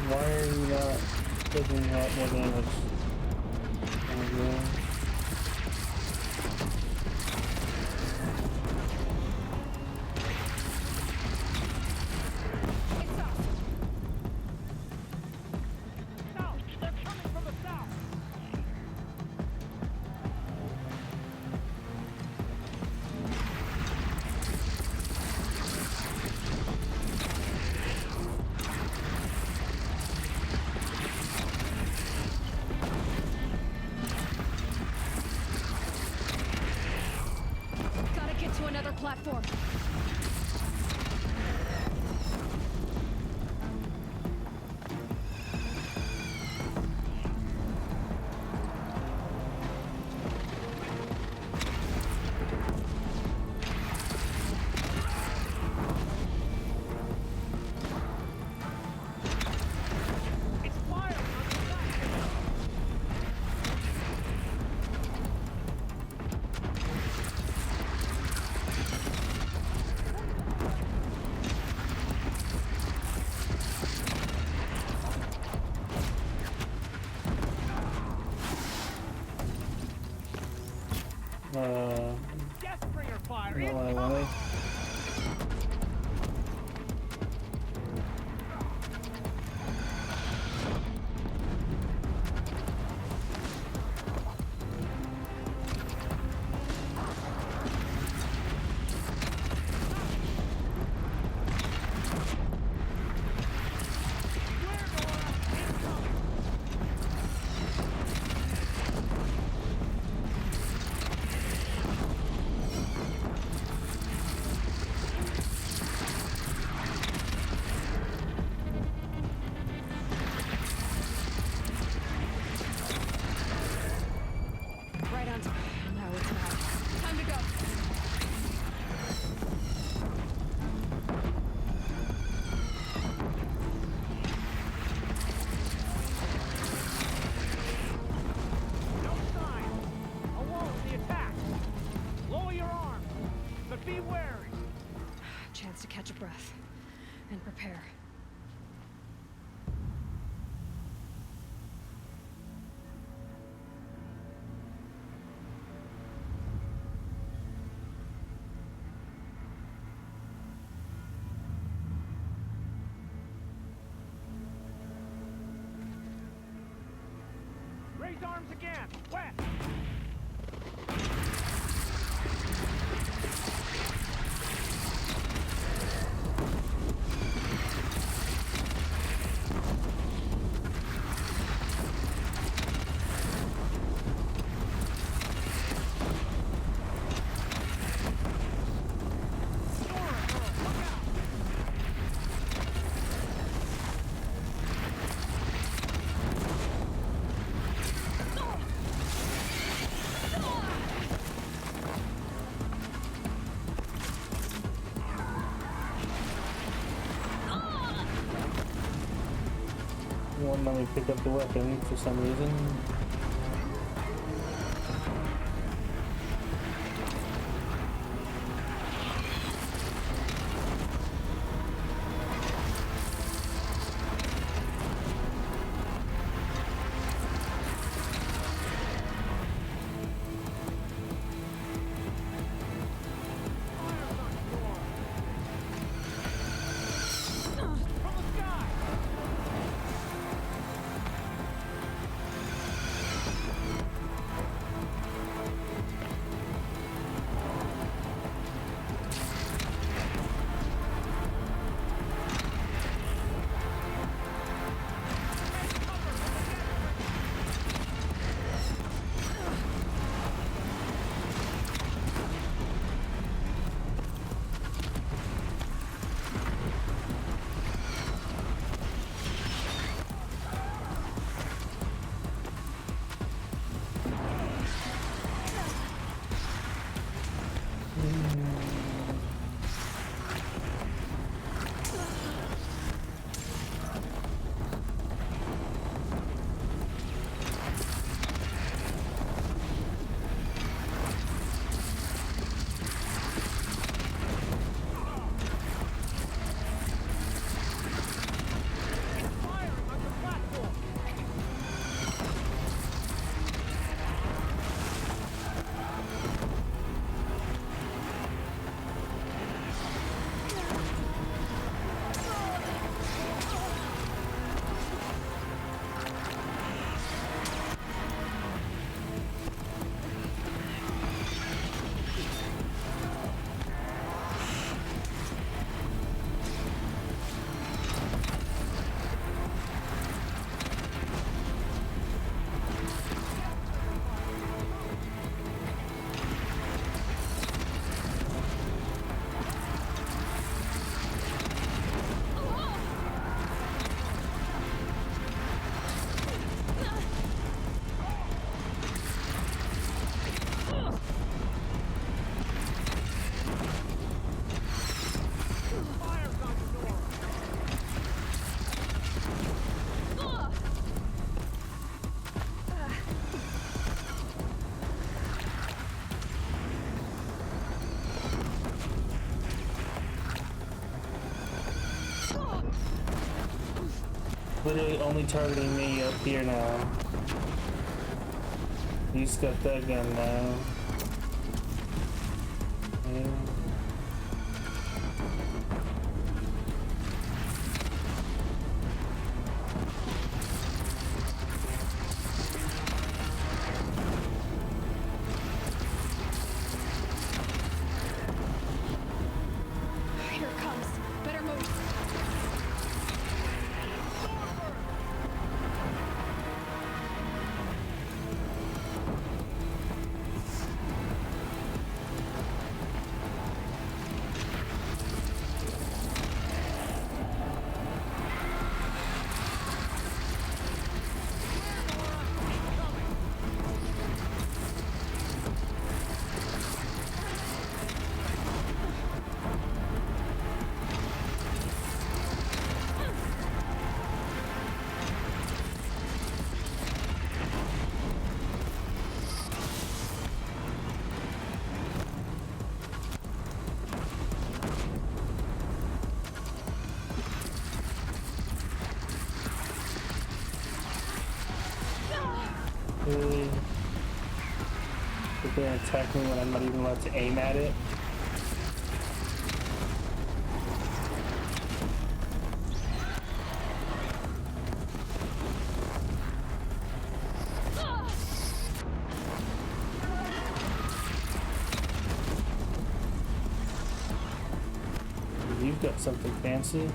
Speaker 1: Why are you not taking that more damage?
Speaker 2: It's up! South! They're coming from the south!
Speaker 3: Gotta get to another platform.
Speaker 2: It's firing on the south! Deathbringer fire!
Speaker 1: No, I
Speaker 2: Incoming!
Speaker 1: really.
Speaker 3: Right on time. No, it's not. Time to go.
Speaker 2: No sign! Alone, the attack! Lower your arms, but be wary!
Speaker 3: Chance to catch a breath and prepare.
Speaker 2: Raise arms again! West!
Speaker 1: Won't let me pick up the weapon for some reason. literally only targeting me up here now. He's got that gun now. Yeah.
Speaker 3: Here it comes. Better move.
Speaker 1: Really? They're gonna attack me when I'm not even allowed to aim at it. You've got something fancy.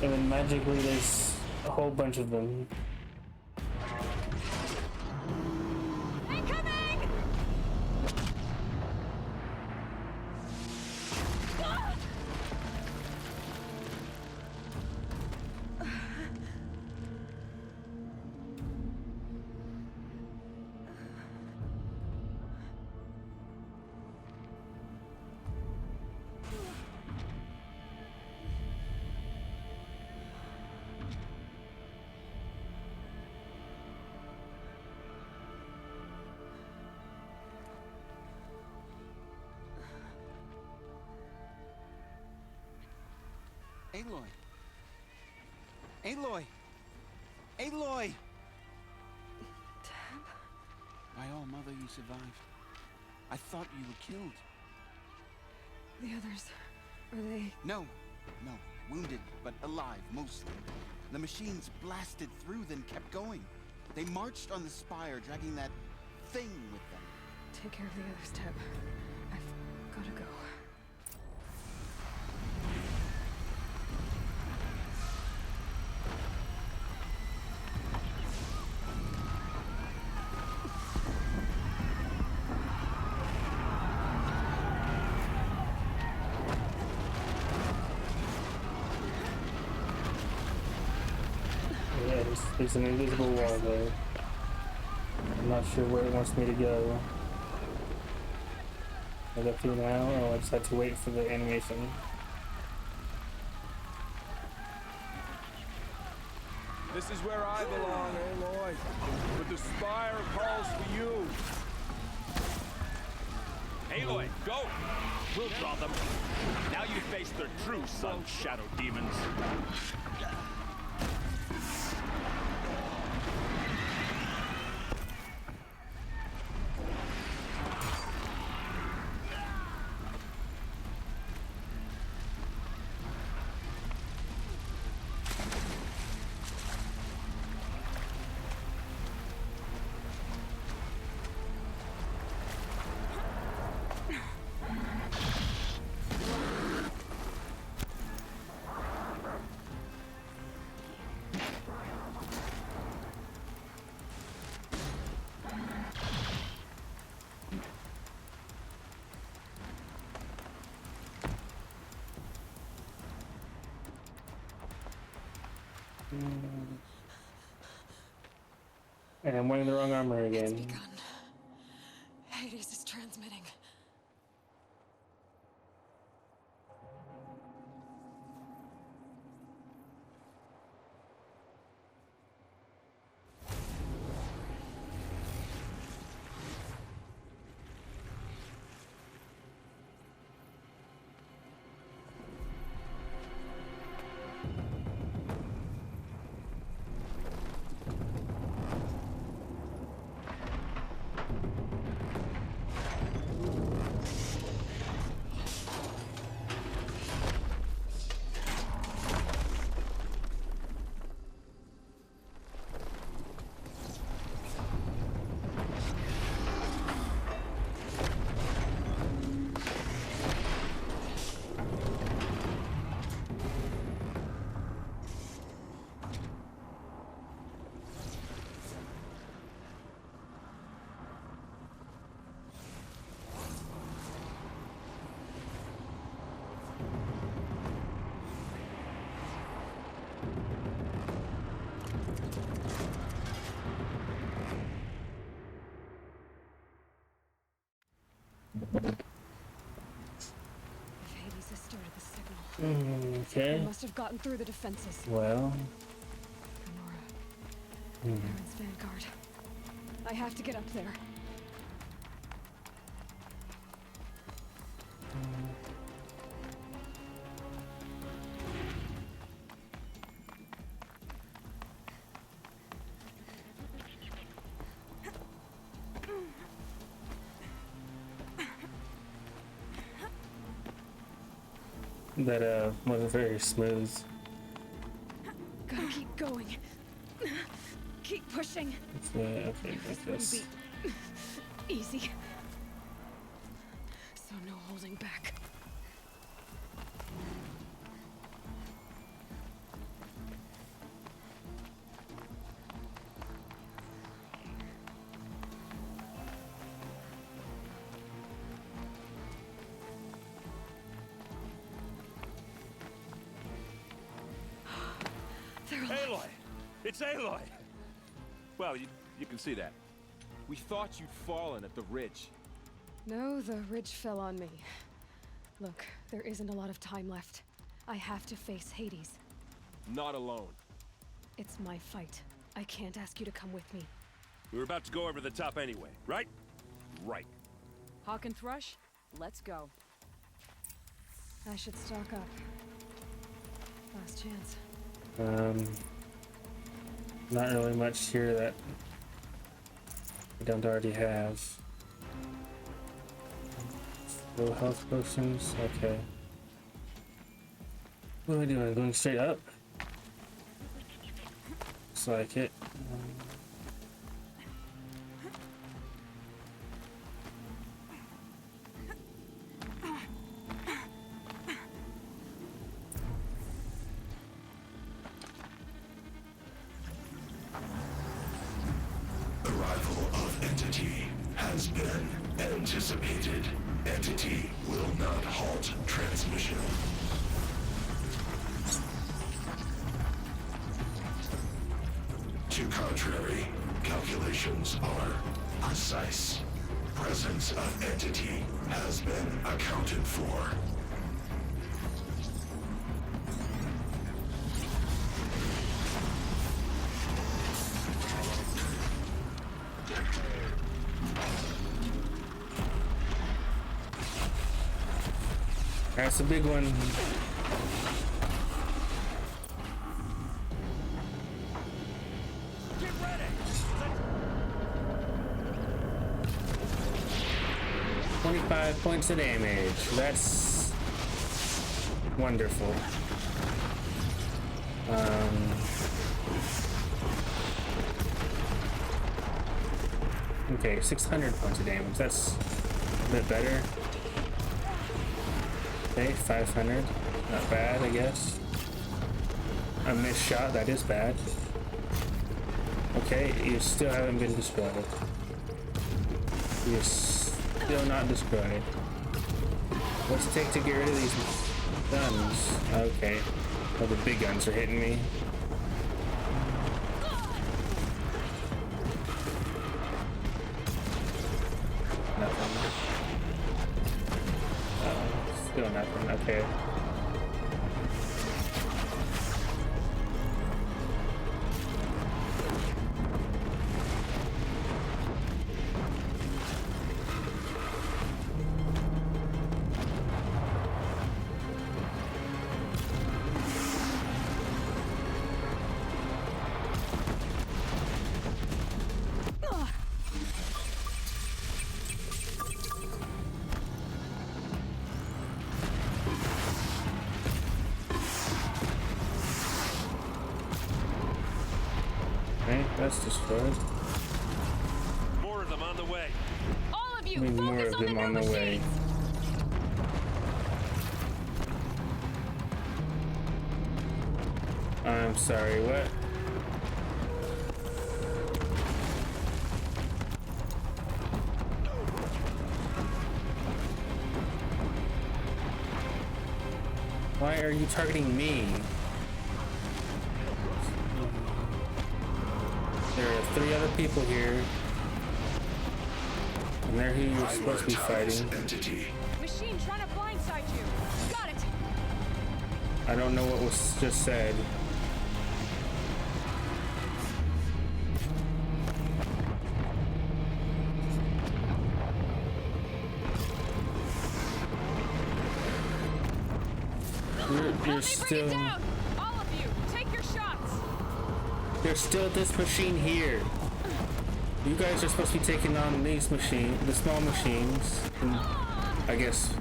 Speaker 1: And then magically there's a whole bunch of them.
Speaker 9: Aloy! Aloy! Aloy!
Speaker 3: Deb?
Speaker 9: By all, Mother, you survived. I thought you were killed.
Speaker 3: The others, are they...
Speaker 9: No. Wounded, but alive, mostly. The machines blasted through, then kept going. They marched on the spire, dragging that thing with them.
Speaker 3: Take care of the others, Deb. I've gotta go.
Speaker 1: There's an invisible wall there. I'm not sure where it wants me to go. I go through now, or I just have to wait for the animation.
Speaker 12: This is where I belong, Aloy. But the spire calls for you.
Speaker 2: Aloy, go! We'll draw them. Now you face their true sun, shadow demons.
Speaker 1: And I'm wearing the wrong armor again.
Speaker 3: Hades is transmitting. Hades has started the signal.
Speaker 1: Okay.
Speaker 3: They must have gotten through the defenses.
Speaker 1: Well.
Speaker 3: Aaron's vanguard. I have to get up there.
Speaker 1: That wasn't very smooth.
Speaker 3: Gotta keep going. Keep pushing.
Speaker 1: Okay,
Speaker 3: This wouldn't be easy. So no holding back.
Speaker 19: Aloy! It's Aloy! Well, you can see that. We thought you'd fallen at the ridge.
Speaker 3: No, the ridge fell on me. Look, there isn't a lot of time left. I have to face Hades.
Speaker 19: Not alone.
Speaker 3: It's my fight. I can't ask you to come with me.
Speaker 19: We were about to go over the top anyway, right? Right.
Speaker 5: Hawk and Thrush, let's go.
Speaker 3: I should stock up. Last chance.
Speaker 1: Not really much here that we don't already have. Low health potions, okay. What am I doing? Going straight up? Looks like it.
Speaker 7: Arrival of Entity has been anticipated. Entity will not halt transmission. To contrary, calculations are precise. Presence of Entity has been accounted for.
Speaker 1: That's a big one.
Speaker 2: Get ready!
Speaker 1: 25 points of damage. That's wonderful. Okay, 600 points of damage. That's a bit better. Okay, 500. Not bad, I guess. A missed shot, that is bad. Okay, you still haven't been destroyed. You Still not destroyed. What's it take to get rid of these guns? Okay. Oh, the big guns are hitting me. Nothing. Still nothing. Okay. That's destroyed.
Speaker 8: More of them on the way.
Speaker 5: All of you,
Speaker 1: More of them on the way. I'm sorry, what? Why are you targeting me? There are 3 other people here. And they're who you're supposed to be fighting.
Speaker 5: Machine trying to blindside you. Got it.
Speaker 1: I don't know what was just said. You're still...
Speaker 5: All of you, take your shots.
Speaker 1: There's still this machine here. You guys are supposed to be taking on these the small machines. And I guess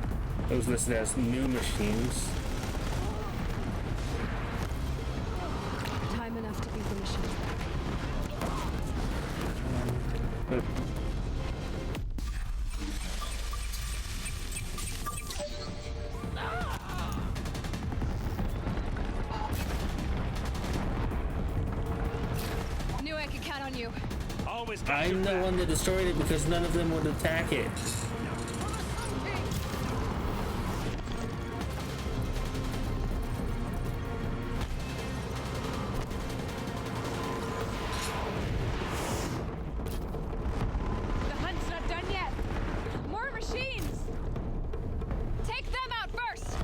Speaker 1: it was listed as new machines.
Speaker 3: Time enough to beat the machine.
Speaker 1: But
Speaker 5: Knew I could count on you.
Speaker 1: I'm the one that destroyed it because none of them would attack it.
Speaker 5: The hunt's not done yet. More machines. Take them out first.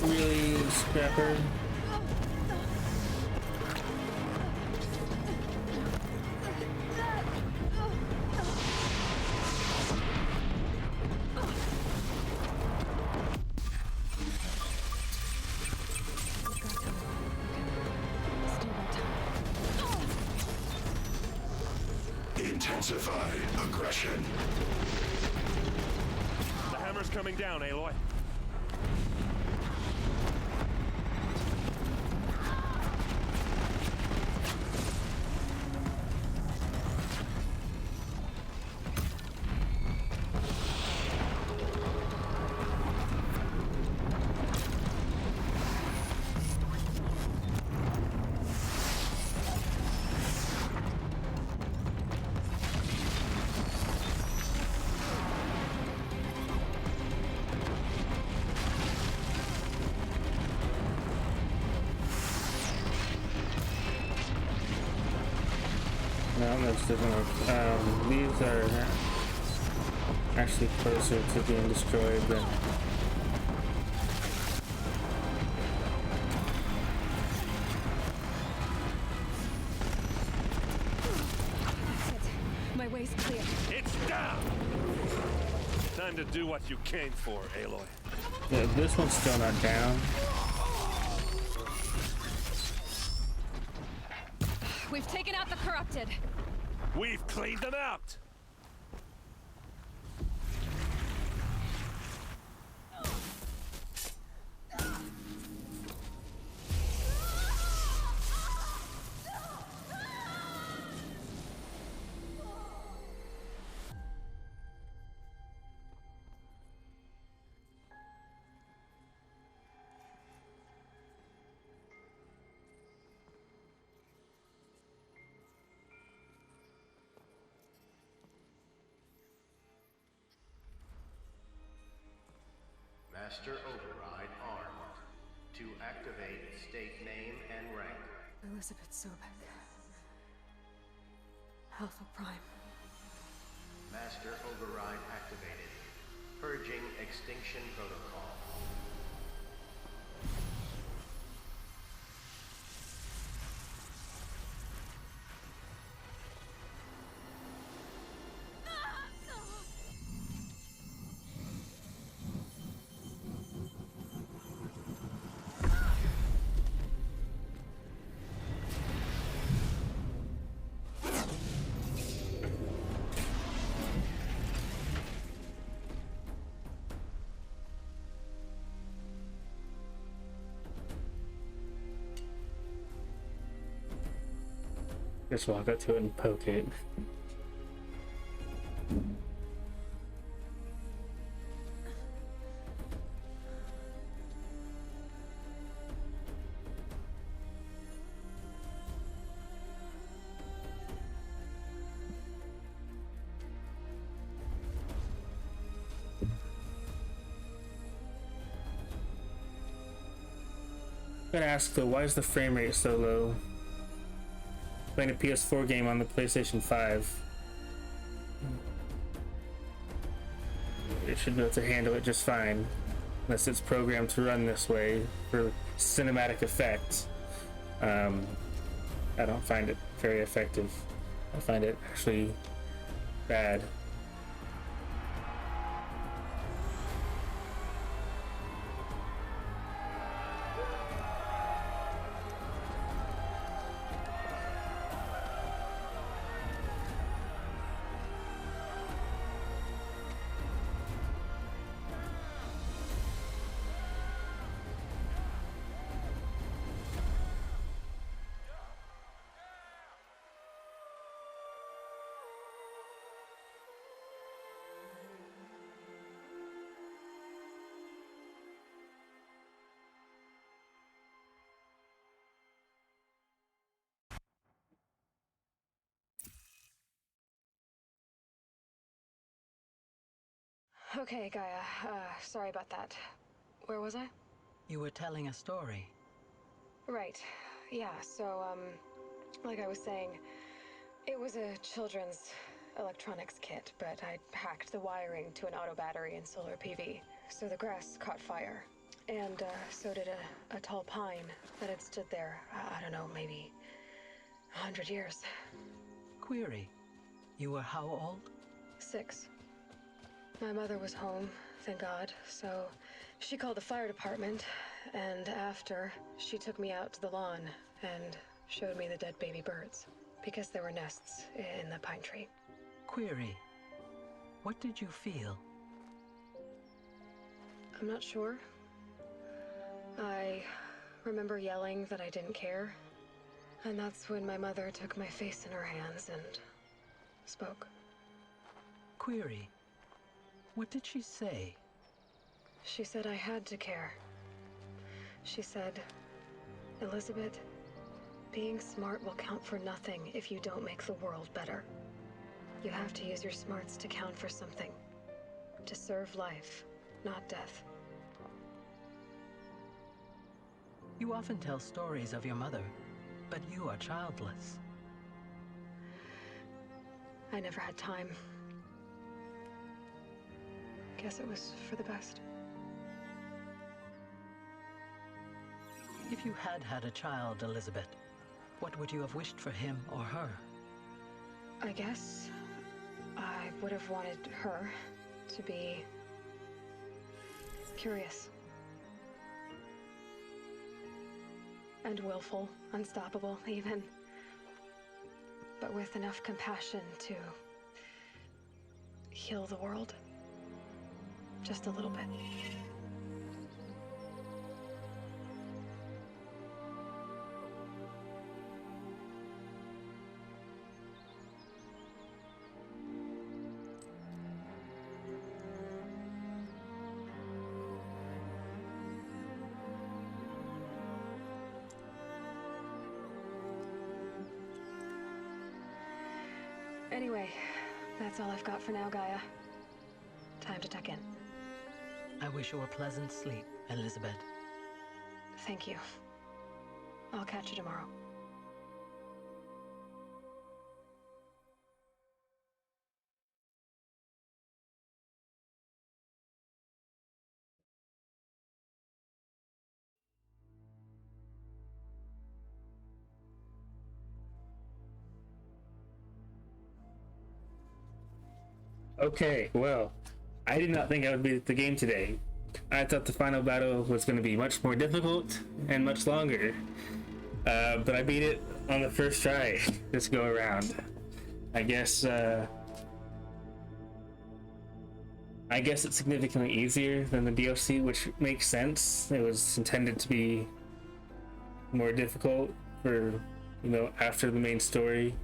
Speaker 1: Really, Scrapper?
Speaker 7: Intensify aggression.
Speaker 8: The hammer's coming down, Aloy.
Speaker 1: No, that doesn't work. These are actually closer to being destroyed than...
Speaker 3: My way's clear.
Speaker 8: It's down! Time to do what you came for, Aloy.
Speaker 1: Yeah, this one's still not down.
Speaker 5: We've taken out the corrupted.
Speaker 8: We've cleaned them out!
Speaker 10: Master Override armed. To activate, state name and rank.
Speaker 3: Elizabeth Sobek. Alpha Prime.
Speaker 10: Master Override activated. Purging Extinction Protocol.
Speaker 1: Just walk up to it and poke it. I'm gonna ask though, why is the frame rate so low? Playing a PS4 game on the PlayStation 5. It should be able to handle it just fine. Unless it's programmed to run this way for cinematic effect. I don't find it very effective. I find it actually bad.
Speaker 3: Okay, Gaia. Sorry about that. Where was I?
Speaker 13: You were telling a story.
Speaker 3: Right. Yeah, so, like I was saying, it was a children's electronics kit, but I hacked the wiring to an auto battery and solar PV. So the grass caught fire. And, so did a tall pine that had stood there, I don't know, maybe 100 years.
Speaker 13: Query. You were how old?
Speaker 3: 6. My mother was home, thank God, so she called the fire department, and after, she took me out to the lawn and showed me the dead baby birds, because there were nests in the pine tree.
Speaker 13: Query. What did you feel?
Speaker 3: I'm not sure. I remember yelling that I didn't care, and that's when my mother took my face in her hands and spoke.
Speaker 13: Query. What did she say?
Speaker 3: She said I had to care. She said, Elizabeth, being smart will count for nothing if you don't make the world better. You have to use your smarts to count for something. To serve life, not death.
Speaker 13: You often tell stories of your mother, but you are childless.
Speaker 3: I never had time. Guess it was for the best.
Speaker 13: If you had had a child, Elizabeth, what would you have wished for him or her?
Speaker 3: I guess I would have wanted her to be curious. And willful, unstoppable even. But with enough compassion to heal the world. Just a little bit. Anyway, that's all I've got for now, Gaia. Time to tuck in.
Speaker 13: I wish you a pleasant sleep, Elizabeth.
Speaker 3: Thank you. I'll catch you tomorrow.
Speaker 1: Okay, well, I did not think I would be at the game today. I thought the final battle was going to be much more difficult and much longer. But I beat it on the first try this go around. I guess it's significantly easier than the DLC, which makes sense. It was intended to be more difficult for, after the main story.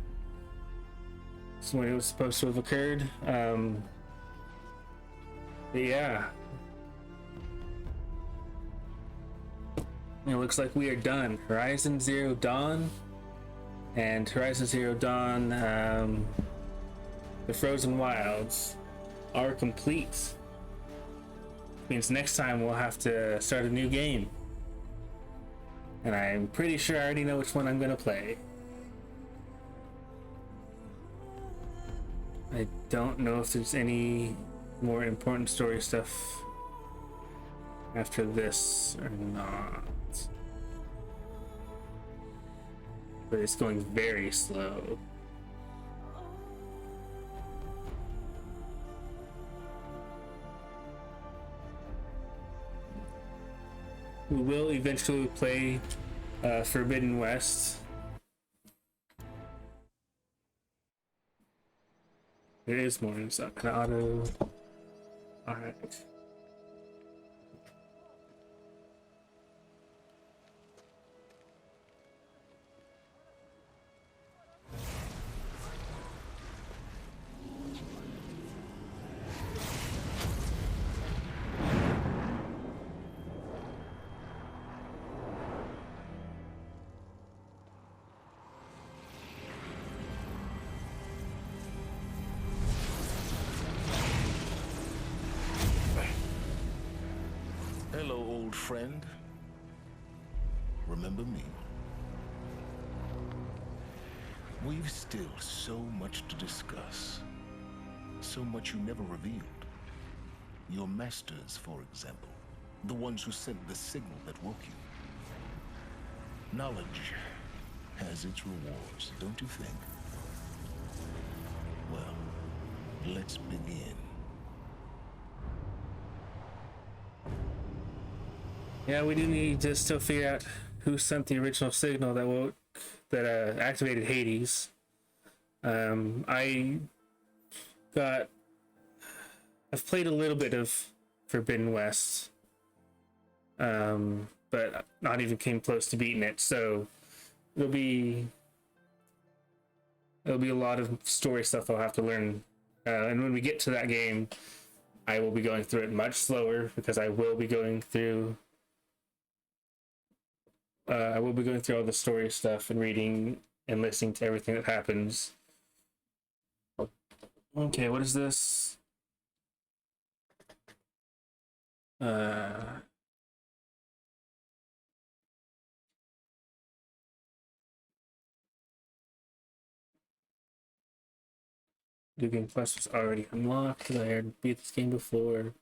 Speaker 1: So when it was supposed to have occurred. But yeah. It looks like we are done. Horizon Zero Dawn and Horizon Zero Dawn, the Frozen Wilds are complete. Means next time we'll have to start a new game. And I'm pretty sure I already know which one I'm gonna play. I don't know if there's any more important story stuff after this or not. But it's going very slow. We will eventually play Forbidden West. There is more inside. Can I auto? Alright.
Speaker 7: Hello, old friend. Remember me? We've still so much to discuss. So much you never revealed. Your masters, for example. The ones who sent the signal that woke you. Knowledge has its rewards, don't you think? Well, let's begin.
Speaker 1: Yeah, we do need to still figure out who sent the original signal that activated Hades. I've played a little bit of Forbidden West, but not even came close to beating it. So it'll be a lot of story stuff I'll have to learn. And when we get to that game, I will be going through it much slower because I will be going through all the story stuff and reading and listening to everything that happens. Okay, what is this? New Game Plus was already unlocked because I had beat this game before.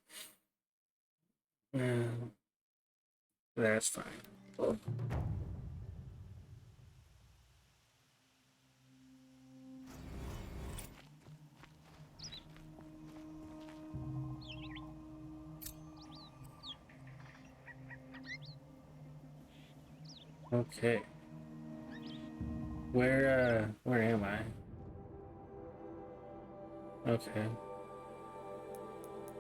Speaker 1: That's fine. Okay. Where am I? Okay.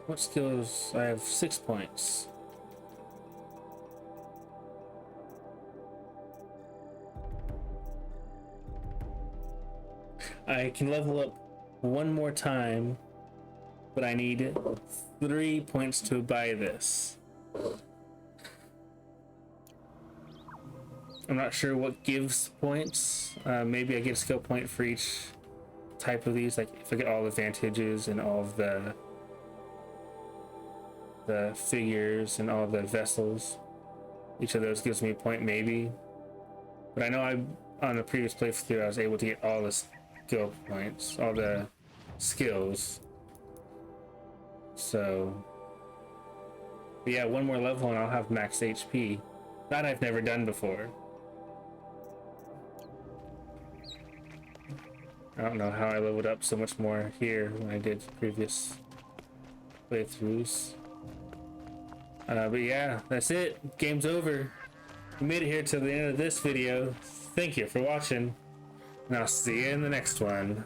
Speaker 1: What skills? I have 6 points. I can level up one more time, but I need 3 points to buy this. I'm not sure what gives points. Maybe I get a skill point for each type of these, like if I get all the advantages and all of the the figures and all the vessels. Each of those gives me a point maybe. But I know on the previous playthrough I was able to get all the skill points, all the skills. So but yeah, one more level and I'll have max HP. That I've never done before. I don't know how I leveled up so much more here when I did previous playthroughs. But yeah, that's it. Game's over. You made it here to the end of this video. Thank you for watching, and I'll see you in the next one.